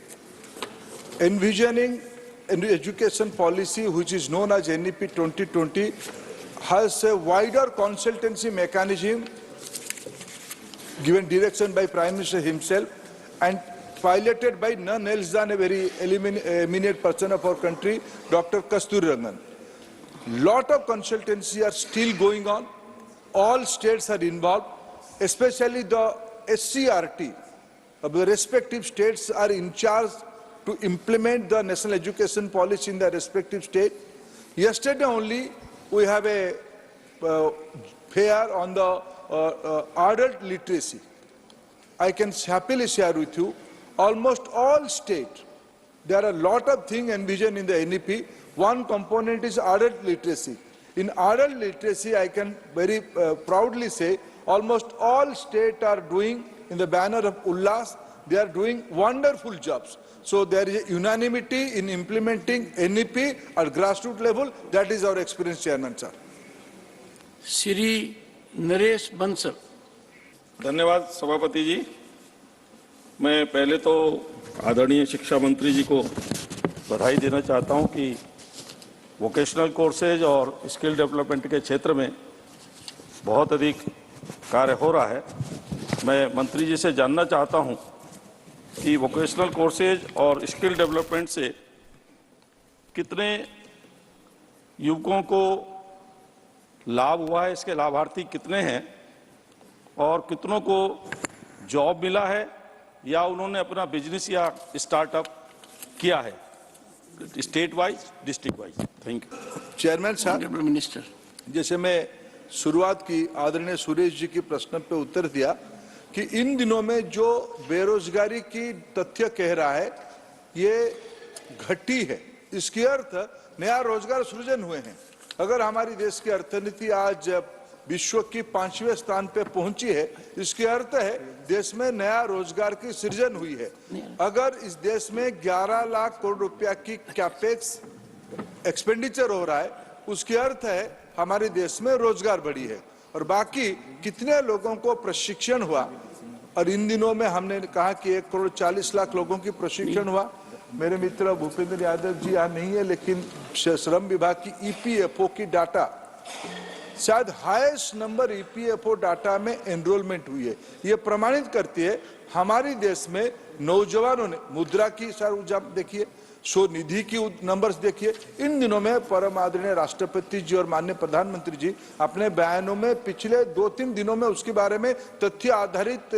envisioning a new education policy which is known as NEP 2020 has a wider consultancy mechanism given direction by Prime Minister himself and piloted by none else than a very eminent person of our country, Dr. Kasturi Rangan. Lot of consultancy are still going on. All states are involved, especially the SCRT of the respective states are in charge to implement the national education policy in the respective state. Yesterday only, we have a fair on the adult literacy. I can happily share with you, almost all states, there are a lot of things envisioned in the NEP. One component is adult literacy. In adult literacy, I can very proudly say, almost all states are doing, in the banner of Ullas, they are doing wonderful jobs. So there is a unanimity in implementing NEP at grassroots level. That is our experience, Chairman, sir. Shri Naresh Bansal. धन्यवाद सभापति जी। मैं पहले तो आदरणीय शिक्षा मंत्री जी को बधाई देना चाहता हूं कि वोकेशनल कोर्सेज और स्किल डेवलपमेंट के क्षेत्र में बहुत अधिक कार्य हो रहा है। मैं मंत्री जी से जानना चाहता हूं कि वोकेशनल कोर्सेज और स्किल डेवलपमेंट से कितने युवकों को लाभ हुआ है, इसके लाभार्थी कितने हैं और कितनों को जॉब मिला है या उन्होंने अपना बिजनेस या स्टार्टअप किया है, state wise, district wise. Thank you. Chairman साहब, मिनिस्टर, जैसे मैं शुरुआत की आदरणीय सुरेश जी के प्रश्न पे उत्तर दिया कि इन दिनों में जो बेरोजगारी की तथ्य कह रहा है ये घटी है, इसकी अर्थ नया रोजगार सृजन हुए हैं। अगर हमारी देश की अर्थनीति आज विश्व की 5वें स्थान पे पहुंची है, इसके अर्थ है देश में नया रोजगार की सृजन हुई है। अगर इस देश में 11 लाख करोड़ रुपया की कैपेक्स एक्सपेंडिचर हो रहा है, उसके अर्थ है हमारे देश में रोजगार बढ़ी है। और बाकी कितने लोगों को प्रशिक्षण हुआ, और इन दिनों में हमने कहा कि 1 करोड़ 40 लाख लोगों की प्रशिक्षण हुआ। मेरे मित्र भूपेंद्र यादव जी यहाँ नहीं है, लेकिन श्रम विभाग की EPFO की डाटा, शायद हाईएस्ट नंबर EPFO डाटा में एनरोलमेंट हुई है। ये प्रमाणित करती है हमारी देश में नौजवानों ने मुद्रा की, सर जब देखिए स्वनिधि की नंबर्स देखिए। इन दिनों में परम आदरणीय राष्ट्रपति जी और माननीय प्रधानमंत्री जी अपने बयानों में पिछले 2-3 दिनों में उसके बारे में तथ्य आधारित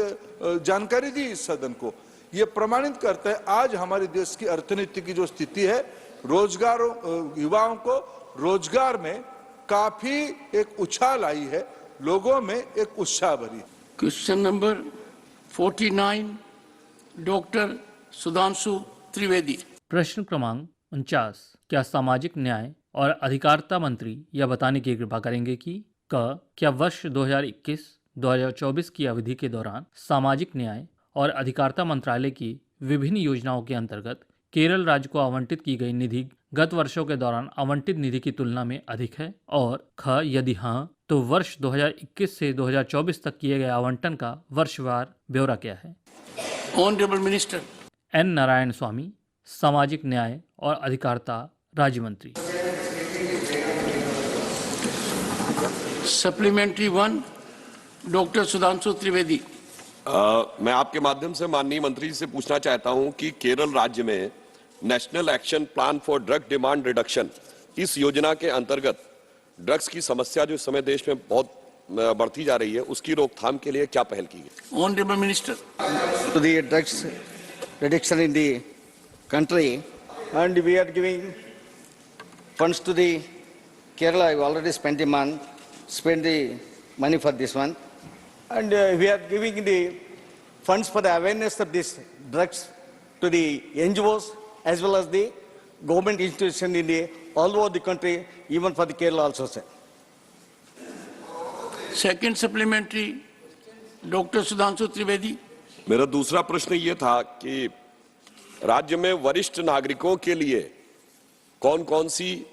जानकारी दी इस सदन को। ये प्रमाणित करता है आज हमारे देश की अर्थनीति की जो स्थिति है, रोजगार, युवाओं को रोजगार में काफी एक उछाल आई है, लोगों में एक उत्साह भरी। Question number 49, doctor Sudhanshu Trivedi. प्रश्न क्रमांक 49, क्या सामाजिक न्याय और अधिकारिता मंत्री यह बताने की कृपा करेंगे कि क्या वर्ष 2021-2024 की अवधि के दौरान सामाजिक न्याय और अधिकारिता मंत्रालय की विभिन्न योजनाओं के अंतर्गत केरल राज्य को आवंटित की गई निधि गत वर्षों के दौरान आवंटित निधि की तुलना में अधिक है, और यदि हाँ तो वर्ष 2021 से 2024 तक किए गए आवंटन का वर्षवार ब्यौरा क्या है? ऑनरेबल मिनिस्टर एन नारायण स्वामी, सामाजिक न्याय और अधिकारिता राज्य मंत्री। Supplementary 1, doctor Sudhanshu Trivedi. मैं आपके माध्यम से माननीय मंत्री जी से पूछना चाहता हूं कि केरल राज्य में national action plan for drug demand reduction, इस योजना के अंतर्गत ड्रग्स की समस्या जो इस समय देश में बहुत बढ़ती जा रही है, उसकी रोकथाम के लिए क्या पहल की गई? Honourable minister. To the drugs reduction in the country, and we are giving funds to the Kerala. I've already spent the money for this one, and we are giving the funds for the awareness of these drugs to the NGOs as well as the government institutions in the all over the country, even for the Kerala also, sir. Second supplementary, doctor Sudhanshu Trivedi. मेरा दूसरा प्रश्न ये था कि राज्य में वरिष्ठ नागरिकों के लिए कौन कौन सी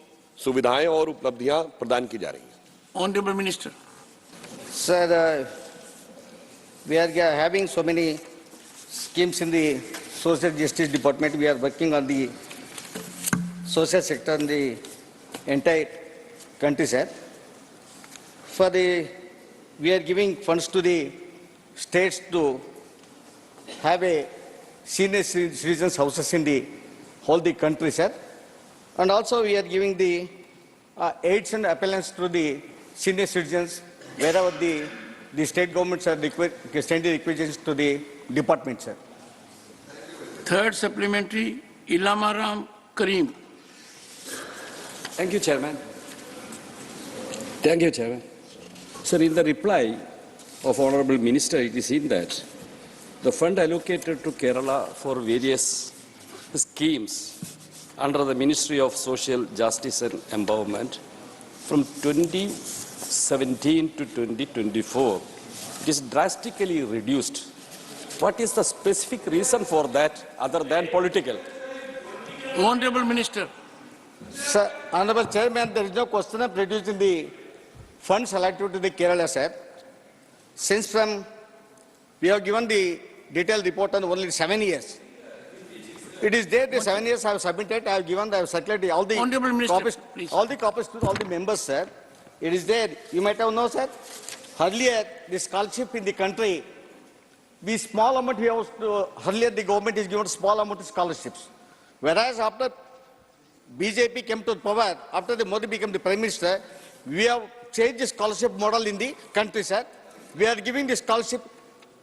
सुविधाएं और उपलब्धियां प्रदान की जा रही हैं? Honourable minister. Sir, we are having so many schemes in the Social Justice Department. We are working on the social sector in the entire country, sir. We are giving funds to the states to have a senior citizens houses in the whole the country, sir. And also we are giving the aids and appellants to the senior citizens wherever the state governments are sending requisitions to the department, sir. Third supplementary, Elamaram Kareem. Thank you, Chairman. Thank you, Chairman. Sir, in the reply of Honorable Minister, it is in that the fund allocated to Kerala for various schemes under the Ministry of Social Justice and Empowerment from 2017 to 2024, it is drastically reduced. What is the specific reason for that other than political? Honorable Minister. Sir, Honorable Chairman, there is no question of reducing the funds allocated to the Kerala, sir. Since we have given the detailed report on only 7 years. It is there, the 7 years I have submitted, I have circulated all the copies, to all the members, sir. It is there. You might have known, sir. Earlier, the scholarship in the country, the small amount we have earlier the government is given small amount of scholarships. Whereas after BJP came to power, after the Modi became the Prime Minister, we have changed the scholarship model in the country, sir. We are giving the scholarship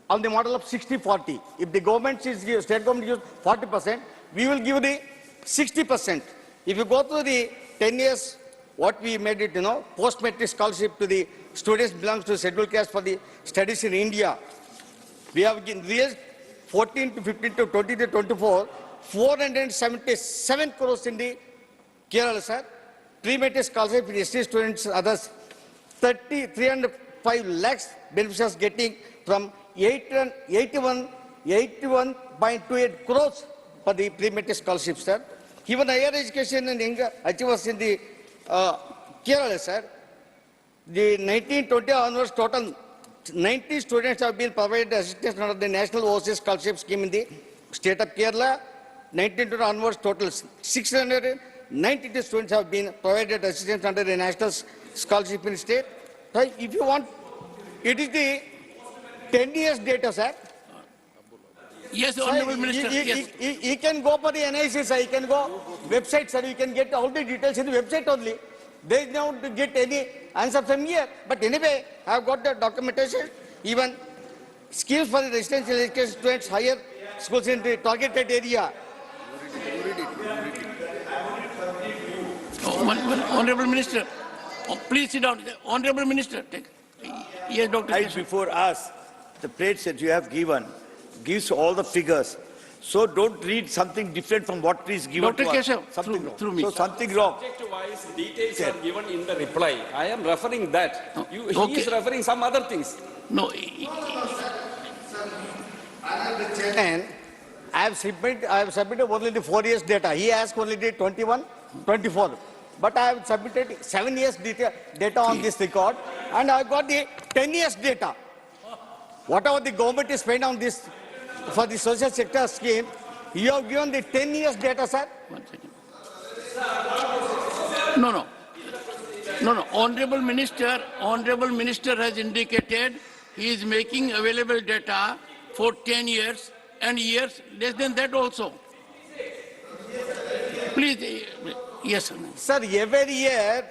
on the model of 60-40. If the government state government gives 40%, we will give the 60%. If you go through the 10 years, what we made it, post-matric scholarship to the students belongs to scheduled caste for the studies in India. We have raised 14 to 15 to 20 to 24, 477 crores in the Kerala, sir. Pre-matric scholarship in ST students, others, 305 lakhs beneficiaries getting from 81.28 crores for the pre-matric scholarship, sir. Even higher education and younger achievers in the Kerala, sir. The 1920 onwards, total 90 students have been provided assistance under the National Overseas Scholarship Scheme in the state of Kerala. 1920 onwards, total 692 students have been provided assistance under the National Scholarship in the state. So if you want, it is the 10 years data, sir. Yes, Sir, Honorable Minister, yes. he can go for the analysis, sir. He can go website, sir. You can get all the details in the website only. There is no to get any answer from here. But anyway, I have got the documentation. Even schemes for the residential education students, higher schools in the targeted area. Honorable Minister, please sit down. Honorable Minister, take. Yes, Dr. Right Keshav. before us, the page that you have given gives all the figures. So don't read something different from what is given Dr. to us. Keshav, Something wrong. through me. So something wrong. Subject-wise details are given in the reply. I am referring that. He okay. is referring some other things. No. And I have submitted only the 4 years data. He asked only the 21, 24. But I have submitted 7 years data on this record, and I got the 10 years data. Whatever the government is spent on this for the social sector scheme, you have given the 10 years data, sir. 1 second. No. Honorable Minister has indicated he is making available data for 10 years and years less than that also. Please, yes, sir. Sir, every year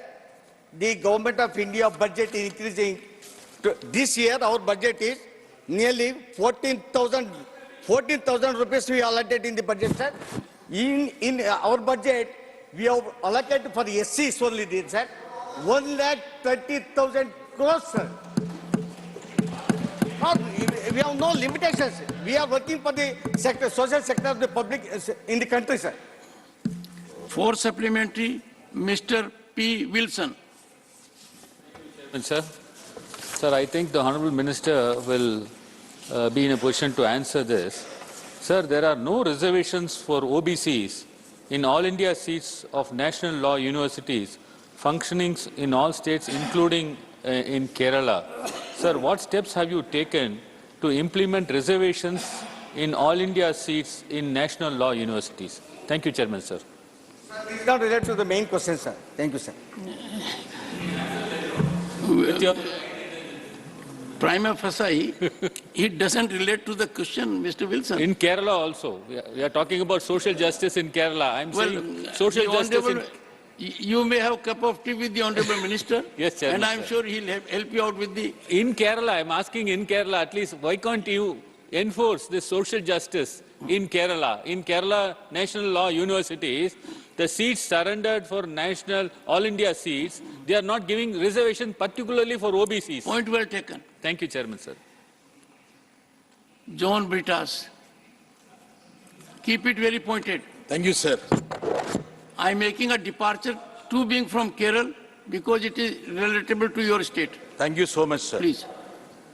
the government of India budget is increasing. This year our budget is nearly 14,000 rupees we allotted in the budget, sir. In our budget, we have allocated for the SCs only, sir. 1,30,000 crores, sir. We have no limitations. We are working for the sector, social sector of the public in the country, sir. For supplementary, Mr. P. Wilson. Sir, I think the Honourable Minister will be in a position to answer this. Sir, there are no reservations for OBCs in all India seats of national law universities functioning in all states, including in Kerala. Sir, what steps have you taken to implement reservations in all India seats in national law universities? Thank you, Chairman, sir. This is not related to the main question, sir. Thank you, sir. With your prima facie, it doesn't relate to the question, Mr. Wilson. In Kerala also. We are talking about social justice in Kerala. I'm saying social justice in... You may have a cup of tea with the Honorable Minister. Yes, Chairman, and I'm sir. sure he'll help you out with the... In Kerala, I'm asking in Kerala, at least, why can't you enforce this social justice in Kerala? In Kerala National Law Universities, the seats surrendered for national, all India seats, they are not giving reservation particularly for OBCs. Point well taken. Thank you, Chairman, sir. John Britas. Keep it very pointed. Thank you, sir. I'm making a departure to being from Kerala because it is relatable to your state. Thank you so much, sir. Please.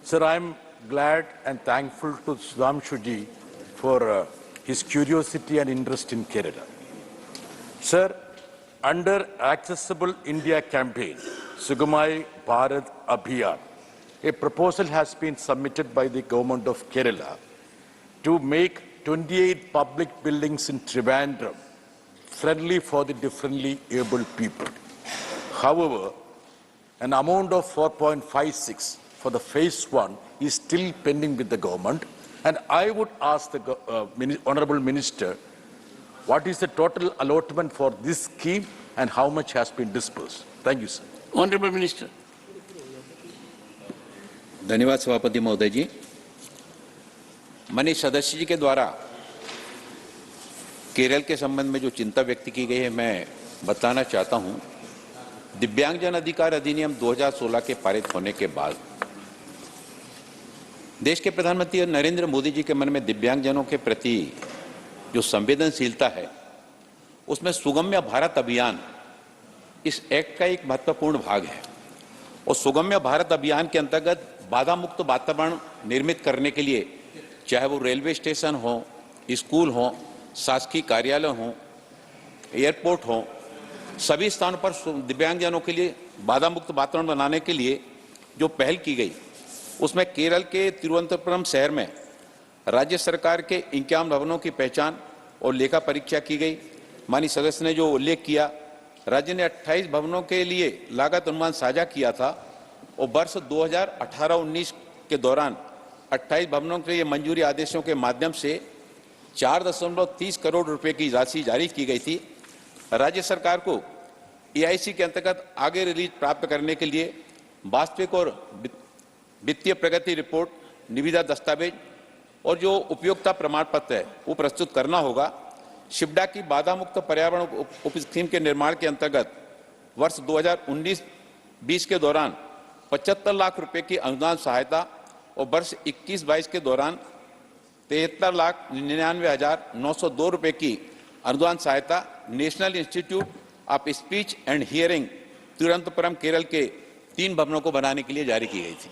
Sir, I'm glad and thankful to Sudhanshuji for his curiosity and interest in Kerala. Sir, under Accessible India campaign, Sugamai Bharat Abhiyan, a proposal has been submitted by the government of Kerala to make 28 public buildings in Trivandrum friendly for the differently abled people. However, an amount of 4.56 for the phase 1 is still pending with the government, and I would ask the Honourable Minister, what is the total allotment for this scheme and how much has been disbursed? Thank you, sir. Honourable Minister. धन्यवाद सभापति महोदय जी। माननीय सदस्य जी के द्वारा केरल के संबंध में जो चिंता व्यक्त की गई है, मैं बताना चाहता हूं। दिव्यांगजन अधिकार अधिनियम 2016 के पारित होने के बाद देश के प्रधानमंत्री नरेंद्र मोदी जी के मन में दिव्यांगजनों के प्रति जो संवेदनशीलता है, उसमें सुगम्य भारत अभियान इस एक्ट का एक महत्वपूर्ण भाग है। और सुगम्य भारत अभियान के अंतर्गत बाधा मुक्त वातावरण निर्मित करने के लिए, चाहे वो रेलवे स्टेशन हो, स्कूल हो, शासकीय कार्यालय हो, एयरपोर्ट हो, सभी स्थानों पर दिव्यांगजनों के लिए बाधा मुक्त वातावरण बनाने के लिए जो पहल की गई, उसमें केरल के तिरुवनंतपुरम शहर में राज्य सरकार के 51 भवनों की पहचान और लेखा परीक्षा की गई। माननीय सदस्य ने जो उल्लेख किया, राज्य ने 28 भवनों के लिए लागत अनुमान साझा किया था और वर्ष 2018-19 के दौरान 28 भवनों के लिए मंजूरी आदेशों के माध्यम से 4.30 करोड़ रुपए की राशि जारी की गई थी। राज्य सरकार को EIC के अंतर्गत आगे रिलीज प्राप्त करने के लिए वास्तविक और वित्तीय प्रगति रिपोर्ट, निविदा दस्तावेज और जो उपयोगिता प्रमाण पत्र है वो प्रस्तुत करना होगा। शिप्डा की बाधा मुक्त पर्यावरण उप स्कीम के निर्माण के अंतर्गत वर्ष 2019-20 के दौरान 75 लाख रुपए की अनुदान सहायता और वर्ष 21-22 के दौरान 73,99,902 रुपए की अनुदान सहायता national institute of speech and hearing Thiruvananthapuram Kerala के 3 भवनों को बनाने के लिए जारी की गई थी।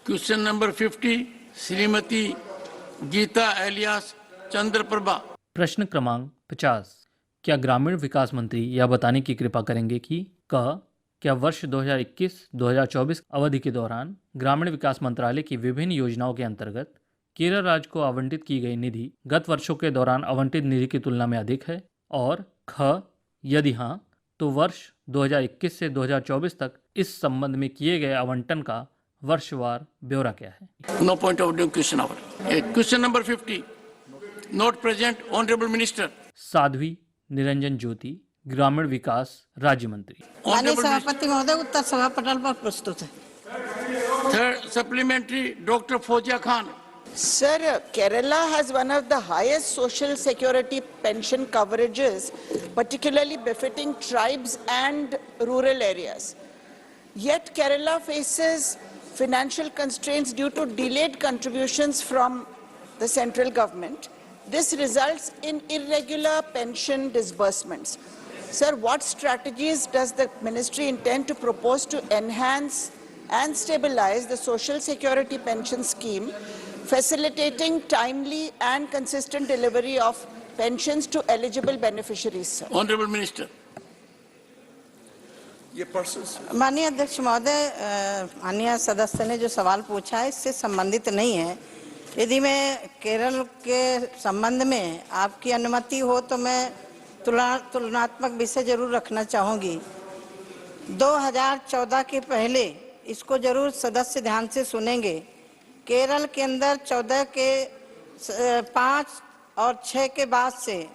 Question number 50 Shrimati Geeta alias Chandraprabha. प्रश्न क्रमांक 50। क्या ग्रामीण विकास मंत्री यह बताने की कृपा करेंगे कि क क्या वर्ष 2021-2024 अवधि के दौरान ग्रामीण विकास मंत्रालय की विभिन्न योजनाओं के अंतर्गत केरल राज्य को आवंटित की गई निधि गत वर्षों के दौरान आवंटित निधि की तुलना में अधिक है, और ख यदि हाँ तो वर्ष 2021 से 2024 तक इस संबंध में किए गए आवंटन का वर्षवार ब्यौरा क्या है? No point of question hour. Question number 50 not present honourable minister. Sadhvi Niranjan Jyoti, ग्रामीण विकास राज्य मंत्री। माननीय सभापति महोदय, उत्तर सभा पटल पर प्रस्तुत है। Third supplementary doctor Fauzia Khan. Sir, Kerala has one of the highest social security pension coverages, particularly befitting tribes and rural areas. Yet Kerala faces financial constraints due to delayed contributions from the central government. This results in irregular pension disbursements. Sir, what strategies does the ministry intend to propose to enhance and stabilize the social security pension scheme, facilitating timely and consistent delivery of pensions to eligible beneficiaries, sir? Honorable Minister. माननीय अध्यक्ष महोदय, माननीय सदस्य ने जो सवाल पूछा है इससे संबंधित नहीं है। यदि मैं केरल के संबंध में आपकी अनुमति हो तो मैं तुलनात्मक विषय जरूर रखना चाहूँगी। 2014 के पहले इसको जरूर सदस्य ध्यान से सुनेंगे। केरल के अंदर 14 के 5 और 6 के बाद से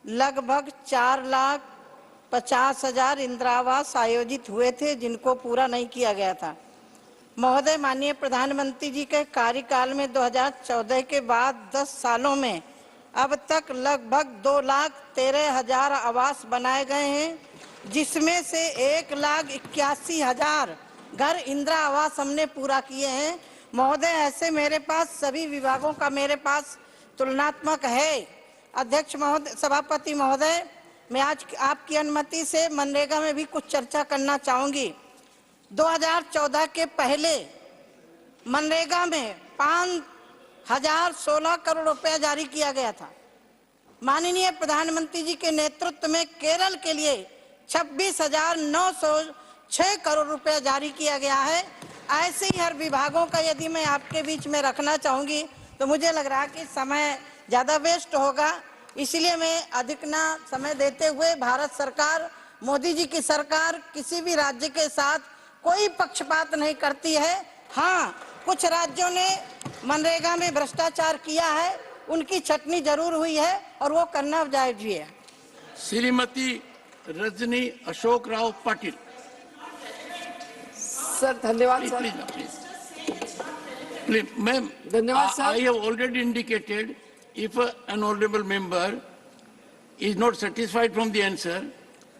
लगभग 4,50,000 इंदिरा आवास आयोजित हुए थे, जिनको पूरा नहीं किया गया था। महोदय, माननीय प्रधानमंत्री जी के कार्यकाल में 2014 के बाद 10 सालों में अब तक लगभग 2,13,000 आवास बनाए गए हैं, जिसमें से 1,81,000 घर इंदिरा आवास हमने पूरा किए हैं। महोदय, ऐसे मेरे पास सभी विभागों का मेरे पास तुलनात्मक है। अध्यक्ष महोदय, सभापति महोदय, मैं आज आपकी अनुमति से मनरेगा में भी कुछ चर्चा करना चाहूँगी। 2014 के पहले मनरेगा में 5,016 करोड़ रुपया जारी किया गया था। माननीय प्रधानमंत्री जी के नेतृत्व में केरल के लिए 26,906 करोड़ रुपया जारी किया गया है। ऐसे ही हर विभागों का यदि मैं आपके बीच में रखना चाहूँगी तो मुझे लग रहा है कि समय ज़्यादा वेस्ट होगा, इसलिए मैं अधिक ना समय देते हुए भारत सरकार, मोदी जी की सरकार किसी भी राज्य के साथ कोई पक्षपात नहीं करती है। हाँ, कुछ राज्यों ने मनरेगा में भ्रष्टाचार किया है, उनकी छटनी जरूर हुई है और वो करना जायज भी है। श्रीमती रजनी अशोक राव पाटिल। सर धन्यवाद सर। Please, ma'am, धन्यवाद sir. I have already indicated if an honorable member is not satisfied from the answer,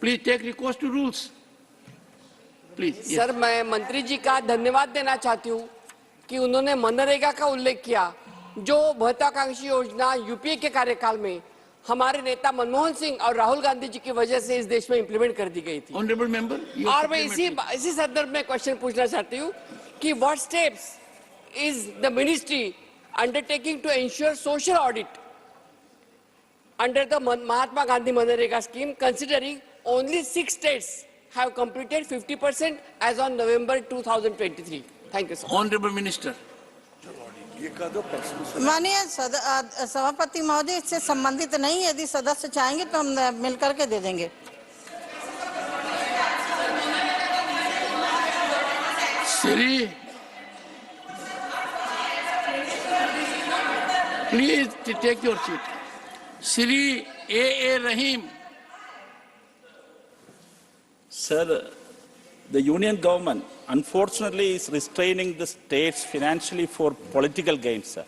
please take recourse to rules. Please. Yes. Sir, मैं मंत्री जी का धन्यवाद देना चाहती हूँ कि उन्होंने मनरेगा का उल्लेख किया, जो महत्वाकांक्षी योजना यूपीए के कार्यकाल में हमारे नेता मनमोहन सिंह और राहुल गांधी जी की वजह से इस देश में इंप्लीमेंट कर दी गई थी। ऑनरेबल मेंबर, और मैं इसी संदर्भ में क्वेश्चन पूछना चाहती हूँ कि what steps is the ministry undertaking to ensure social audit under the Mahatma Gandhi Manrega scheme, considering only 6 states have completed 50% as on November 2023. Thank you, sir. Honorable Minister. माननीय सभापति महोदय, इससे संबंधित नहीं, यदि सदस्य चाहेंगे तो हम मिलकर के दे देंगे। Shri Please take your seat. Shri A. Rahim. Sir, the union government unfortunately is restraining the states financially for political gains, sir.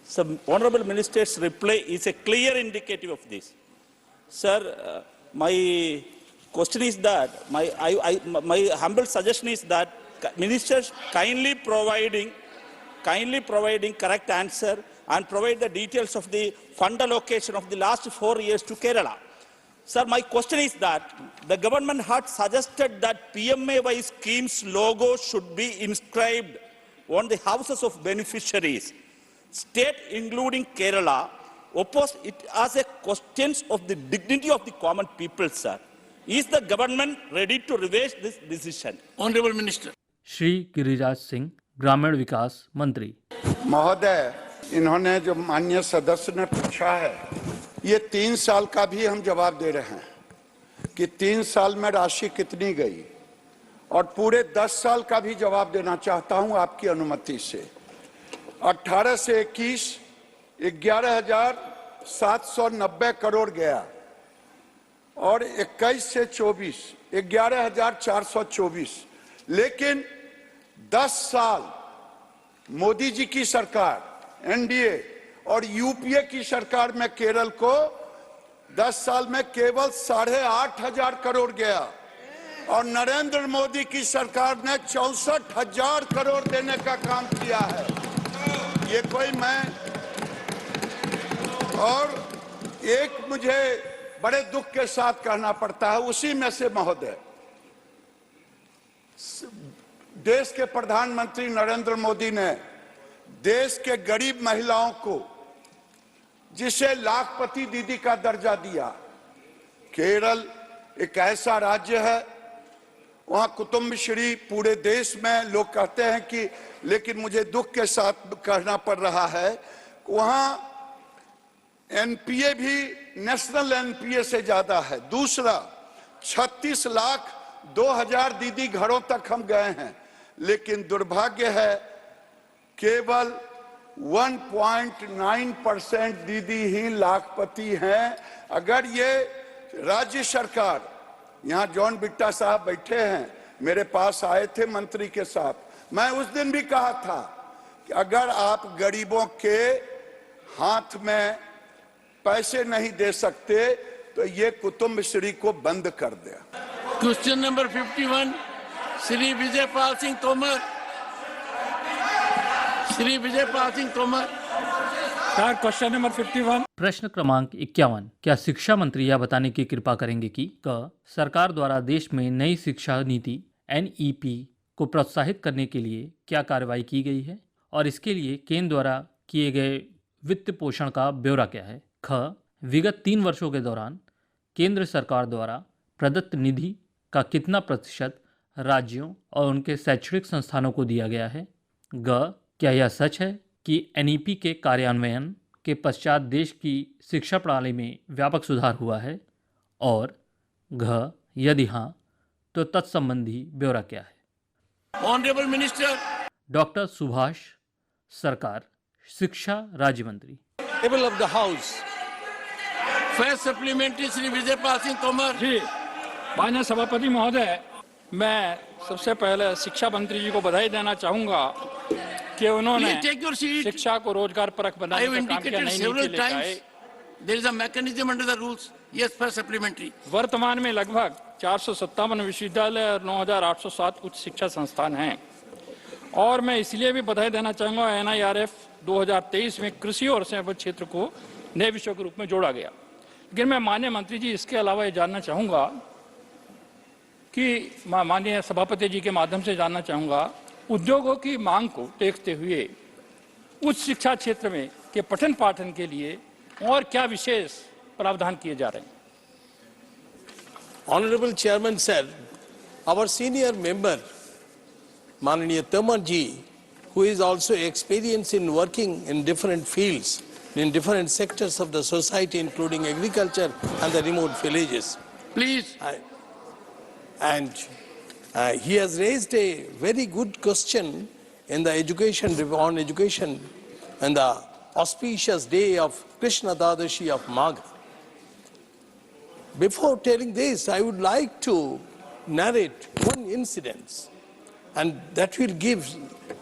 So, Honorable Minister's reply is a clear indicative of this. Sir, my question is that, my humble suggestion is that ministers kindly providing correct answer and provide the details of the fund allocation of the last 4 years to Kerala. Sir, my question is that the government had suggested that PMAY scheme's logo should be inscribed on the houses of beneficiaries. State, including Kerala, opposed it as a question of the dignity of the common people, sir. Is the government ready to reverse this decision? Honorable Minister. Shri Giriraj Singh, ग्रामीण विकास मंत्री। महोदय, इन्होंने जो माननीय सदस्य ने पूछा है, ये 3 साल का भी हम जवाब दे रहे हैं कि 3 साल में राशि कितनी गई, और पूरे 10 साल का भी जवाब देना चाहता हूं आपकी अनुमति से। 18 से 21 11,790 करोड़ गया, और 21 से 24 11,424, लेकिन 10 साल मोदी जी की सरकार, एनडीए और यूपीए की सरकार में केरल को 10 साल में केवल 8,500 करोड़ गया, और नरेंद्र मोदी की सरकार ने 64,000 करोड़ देने का काम किया है। ये कोई मैं, और एक मुझे बड़े दुख के साथ कहना पड़ता है, उसी में से महोदय, देश के प्रधानमंत्री नरेंद्र मोदी ने देश के गरीब महिलाओं को, जिसे लाखपति दीदी का दर्जा दिया, केरल एक ऐसा राज्य है, वहां कुटुंबश्री पूरे देश में लोग कहते हैं कि, लेकिन मुझे दुख के साथ कहना पड़ रहा है, वहां एनपीए भी नेशनल एनपीए से ज्यादा है। दूसरा, 36,02,000 दीदी घरों तक हम गए हैं, लेकिन दुर्भाग्य है केवल 1.9% दीदी ही लाखपति हैं। अगर ये राज्य सरकार, यहाँ जॉन बिट्टा साहब बैठे हैं, मेरे पास आए थे मंत्री के साथ, मैं उस दिन भी कहा था कि अगर आप गरीबों के हाथ में पैसे नहीं दे सकते तो ये कुटुंबश्री को बंद कर दे। Question number 51, Shri Vijay Pal Singh Tomar. Shri Vijay Pal Singh Tomar. Sir, question number 51। प्रश्न क्रमांक 51, क्या शिक्षा मंत्री यह बताने की कृपा करेंगे कि क सरकार द्वारा देश में नई शिक्षा नीति NEP को प्रोत्साहित करने के लिए क्या कार्रवाई की गई है, और इसके लिए केंद्र द्वारा किए गए वित्त पोषण का ब्यौरा क्या है। ख, विगत 3 वर्षों के दौरान केंद्र सरकार द्वारा प्रदत्त निधि का कितना प्रतिशत राज्यों और उनके शैक्षणिक संस्थानों को दिया गया है। ग, क्या यह सच है कि NEP के कार्यान्वयन के पश्चात देश की शिक्षा प्रणाली में व्यापक सुधार हुआ है, और घ, यदि हाँ तो तत्संबंधी ब्यौरा क्या है। ऑनरेबल मिनिस्टर डॉक्टर सुभाष सरकार, शिक्षा राज्य मंत्री। Table of the house. First supplementary Shri Vijay Pal Singh Tomar ji. माननीय सभापति महोदय, मैं सबसे पहले शिक्षा मंत्री जी को बधाई देना चाहूंगा कि उन्होंने शिक्षा को रोजगार परक बनाने का काम किया, नई नीति लेकर आए। There is a mechanism under the rules. Yes, for supplementary. वर्तमान में लगभग 457 विश्वविद्यालय और 9,807 उच्च शिक्षा संस्थान हैं, और मैं इसलिए भी बधाई देना चाहूंगा NIRF 2023 में कृषि और सेवा क्षेत्र को नए विषयों के रूप में जोड़ा गया। लेकिन मैं माननीय मंत्री जी इसके अलावा ये जानना चाहूंगा कि माननीय सभापति जी के माध्यम से जानना चाहूंगा, उद्योगों की मांग को देखते हुए उच्च शिक्षा क्षेत्र में के पठन पाठन के लिए और क्या विशेष प्रावधान किए जा रहे हैं। Honorable Chairman sir, our senior member Mananiya Tomar ji, who is also experienced in working in different fields, in different sectors of the society, including agriculture and the remote villages. Please. He has raised a very good question in the education, on education and the auspicious day of Krishna Dadashi of Magha. Before telling this, I would like to narrate one incident, and that will give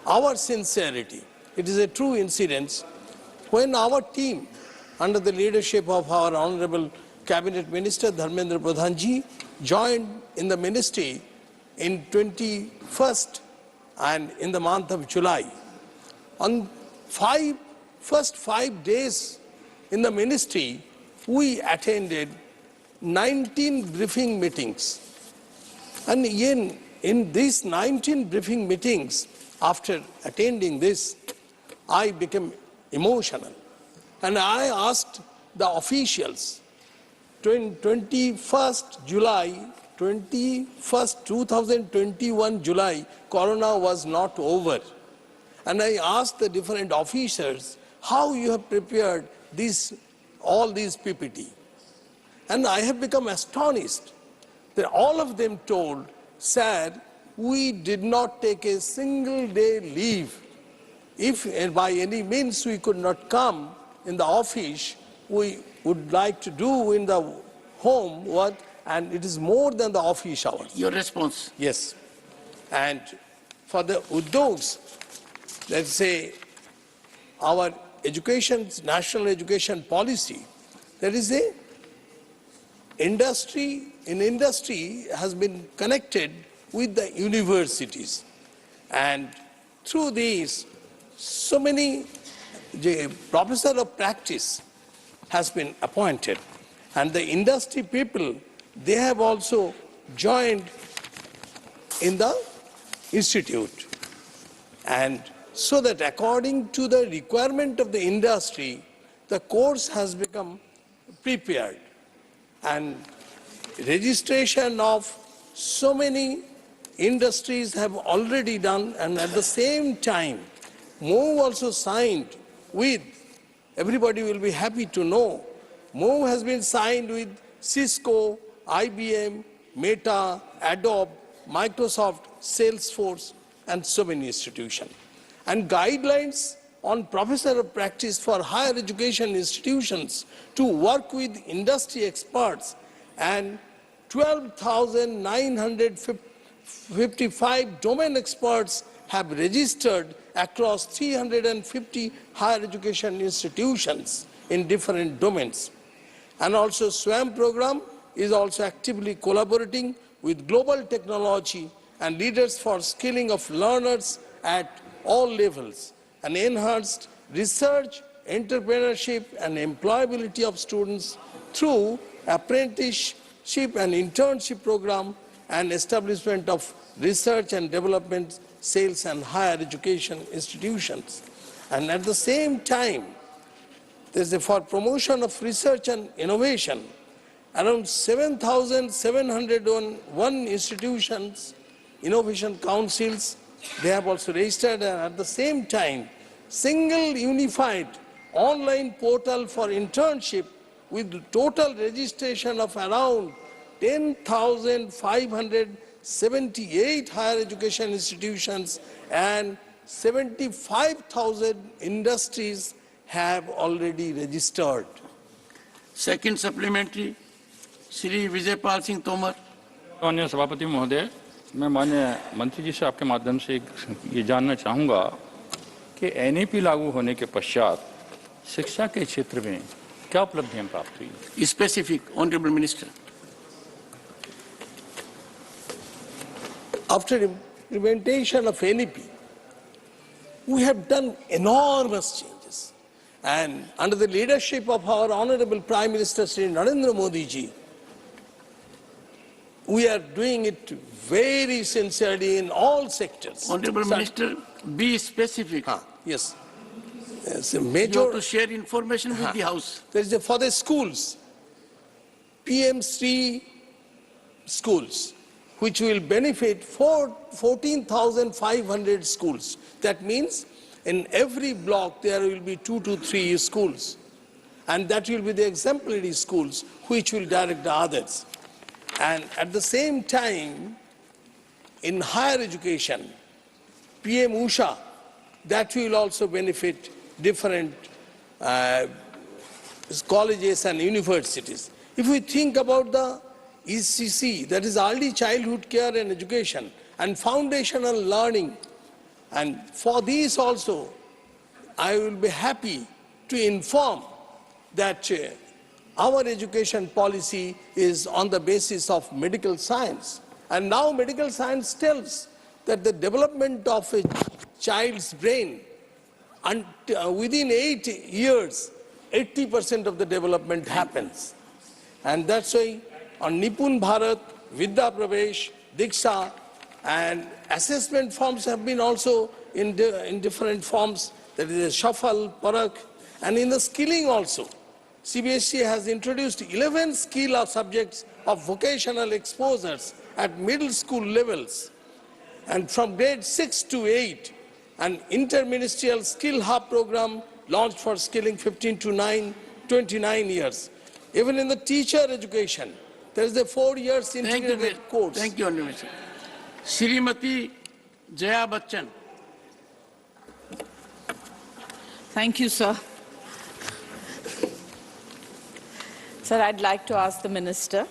our sincerity. It is a true incident when our team, under the leadership of our Honorable Cabinet Minister Dharmendra Pradhanji, joined in the ministry in 21st and in the month of July. On first 5 days in the ministry, we attended 19 briefing meetings. And in these 19 briefing meetings, after attending this, I became emotional. And I asked the officials, 21st July, 2021 July, Corona was not over. And I asked the different officers, how you have prepared all these PPT. And I have become astonished that all of them told, sir, we did not take a single day leave. If by any means we could not come in the office, we would like to do in the home work, and it is more than the office hours. Your response? Yes. And for the udyogs, let's say our national education policy, there is a industry has been connected with the universities. And through these, so many professor of practice has been appointed. And the industry people, they have also joined in the institute. And so that according to the requirement of the industry, the course has become prepared. And registration of so many industries have already done, and at the same time, MoU also signed with, everybody will be happy to know, MoU has been signed with Cisco, IBM, Meta, Adobe, Microsoft, Salesforce, and so many institutions. And guidelines on professor of practice for higher education institutions to work with industry experts, and 12,955 domain experts have registered across 350 higher education institutions in different domains. And also SWAM program is also actively collaborating with global technology and leaders for skilling of learners at all levels, and enhanced research, entrepreneurship, and employability of students through apprenticeship and internship program, and establishment of research and development, sales and higher education institutions. And at the same time, there's for promotion of research and innovation, around 7,701 institutions, innovation councils, they have also registered, and at the same time, single unified online portal for internship with total registration of around 10,578 higher education institutions, and 75,000 industries have already registered. Second supplementary, Shri Vijaypal Singh Tomar. माननीय सभापति महोदय, मैं माननीय मंत्री जी से आपके माध्यम से ये जानना चाहूँगा कि एनईपी लागू होने के पश्चात शिक्षा के क्षेत्र में क्या उपलब्धियां प्राप्त हुई? Specific, Honorable Minister. After implementation of NEP, we have done enormous changes. And under the leadership of our Honorable Prime Minister Shri Narendra Modi ji, we are doing it very sincerely in all sectors. Honorable Minister, be specific. Yes. It's a major. You have to share information with the House. There is for the schools, PM3 schools, which will benefit 14,500 schools. That means in every block there will be 2 to 3 schools. And that will be the exemplary schools which will direct the others. And at the same time, in higher education, PM Usha, that will also benefit different colleges and universities. If we think about the ECC, that is early childhood care and education, and foundational learning, and for these also, I will be happy to inform that our education policy is on the basis of medical science. And now medical science tells that the development of a child's brain, and within 8 years, 80% of the development happens. And that's why on Nipun Bharat, Vidya Pravesh, Diksha, and assessment forms have been also in different forms. That is a shuffle, parak, and in the skilling also. CBSE has introduced 11 skill subjects of vocational exposures at middle school levels. And from grade 6 to 8, an interministerial skill hub program launched for skilling 15 to 29 years. Even in the teacher education, there is a 4 years integrated course. Thank you, Honorable Minister. Srimati Jaya Bachchan. Thank you, sir. Sir, I'd like to ask the Minister,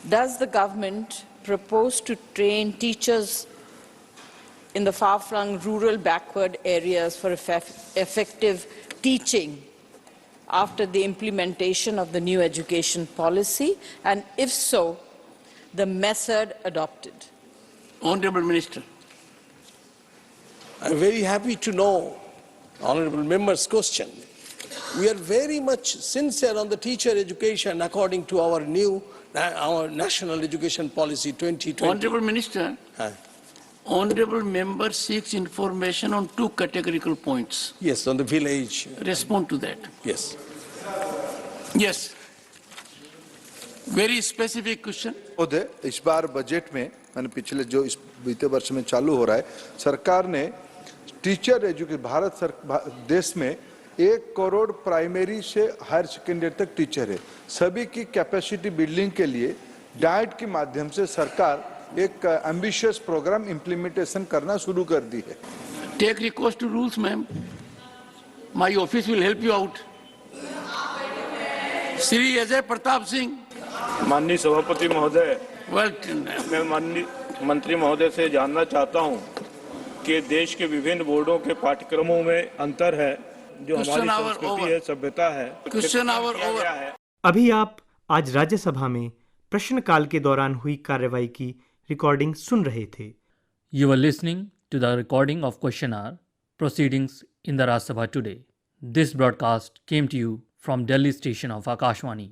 does the government propose to train teachers in the far-flung rural backward areas for effective teaching after the implementation of the new education policy? And if so, the method adopted? Honorable Minister. I'm very happy to know Honorable Member's question. We are very much sincere on the teacher education according to our National Education Policy 2020. Honorable Minister, Honorable Member seeks information on 2 categorical points. Yes, on the village. Respond to that. Yes. Yes. Very specific question. इस बार budget में मैंने पिछले जो इस बीते वर्ष में चालू हो रहा है, सरकार ने टीचर एजुकेशन देश में 1 करोड़ प्राइमरी से हायर सेकेंडरी तक टीचर है। सभी की कैपेसिटी बिल्डिंग के लिए डाइट के माध्यम से सरकार एक एम्बिशियस प्रोग्राम इम्प्लीमेंटेशन करना शुरू कर दी है। Take recourse to rules, ma'am. My office will help you out. Shri Ajay Pratap Singh. माननीय सभापति महोदय, Well, मैं माननीय मंत्री महोदय से जानना चाहता हूं कि देश के विभिन्न बोर्डों के पाठ्यक्रमों में अंतर है, जो हमारी संस्कृति है, सभ्यता है। Question hour over. अभी आप आज राज्यसभा में प्रश्नकाल के दौरान हुई कार्रवाई की रिकॉर्डिंग सुन रहे थे। You were listening to the recording of question hour proceedings in the Rajya Sabha today. This broadcast came to you from Delhi station of Akashvani.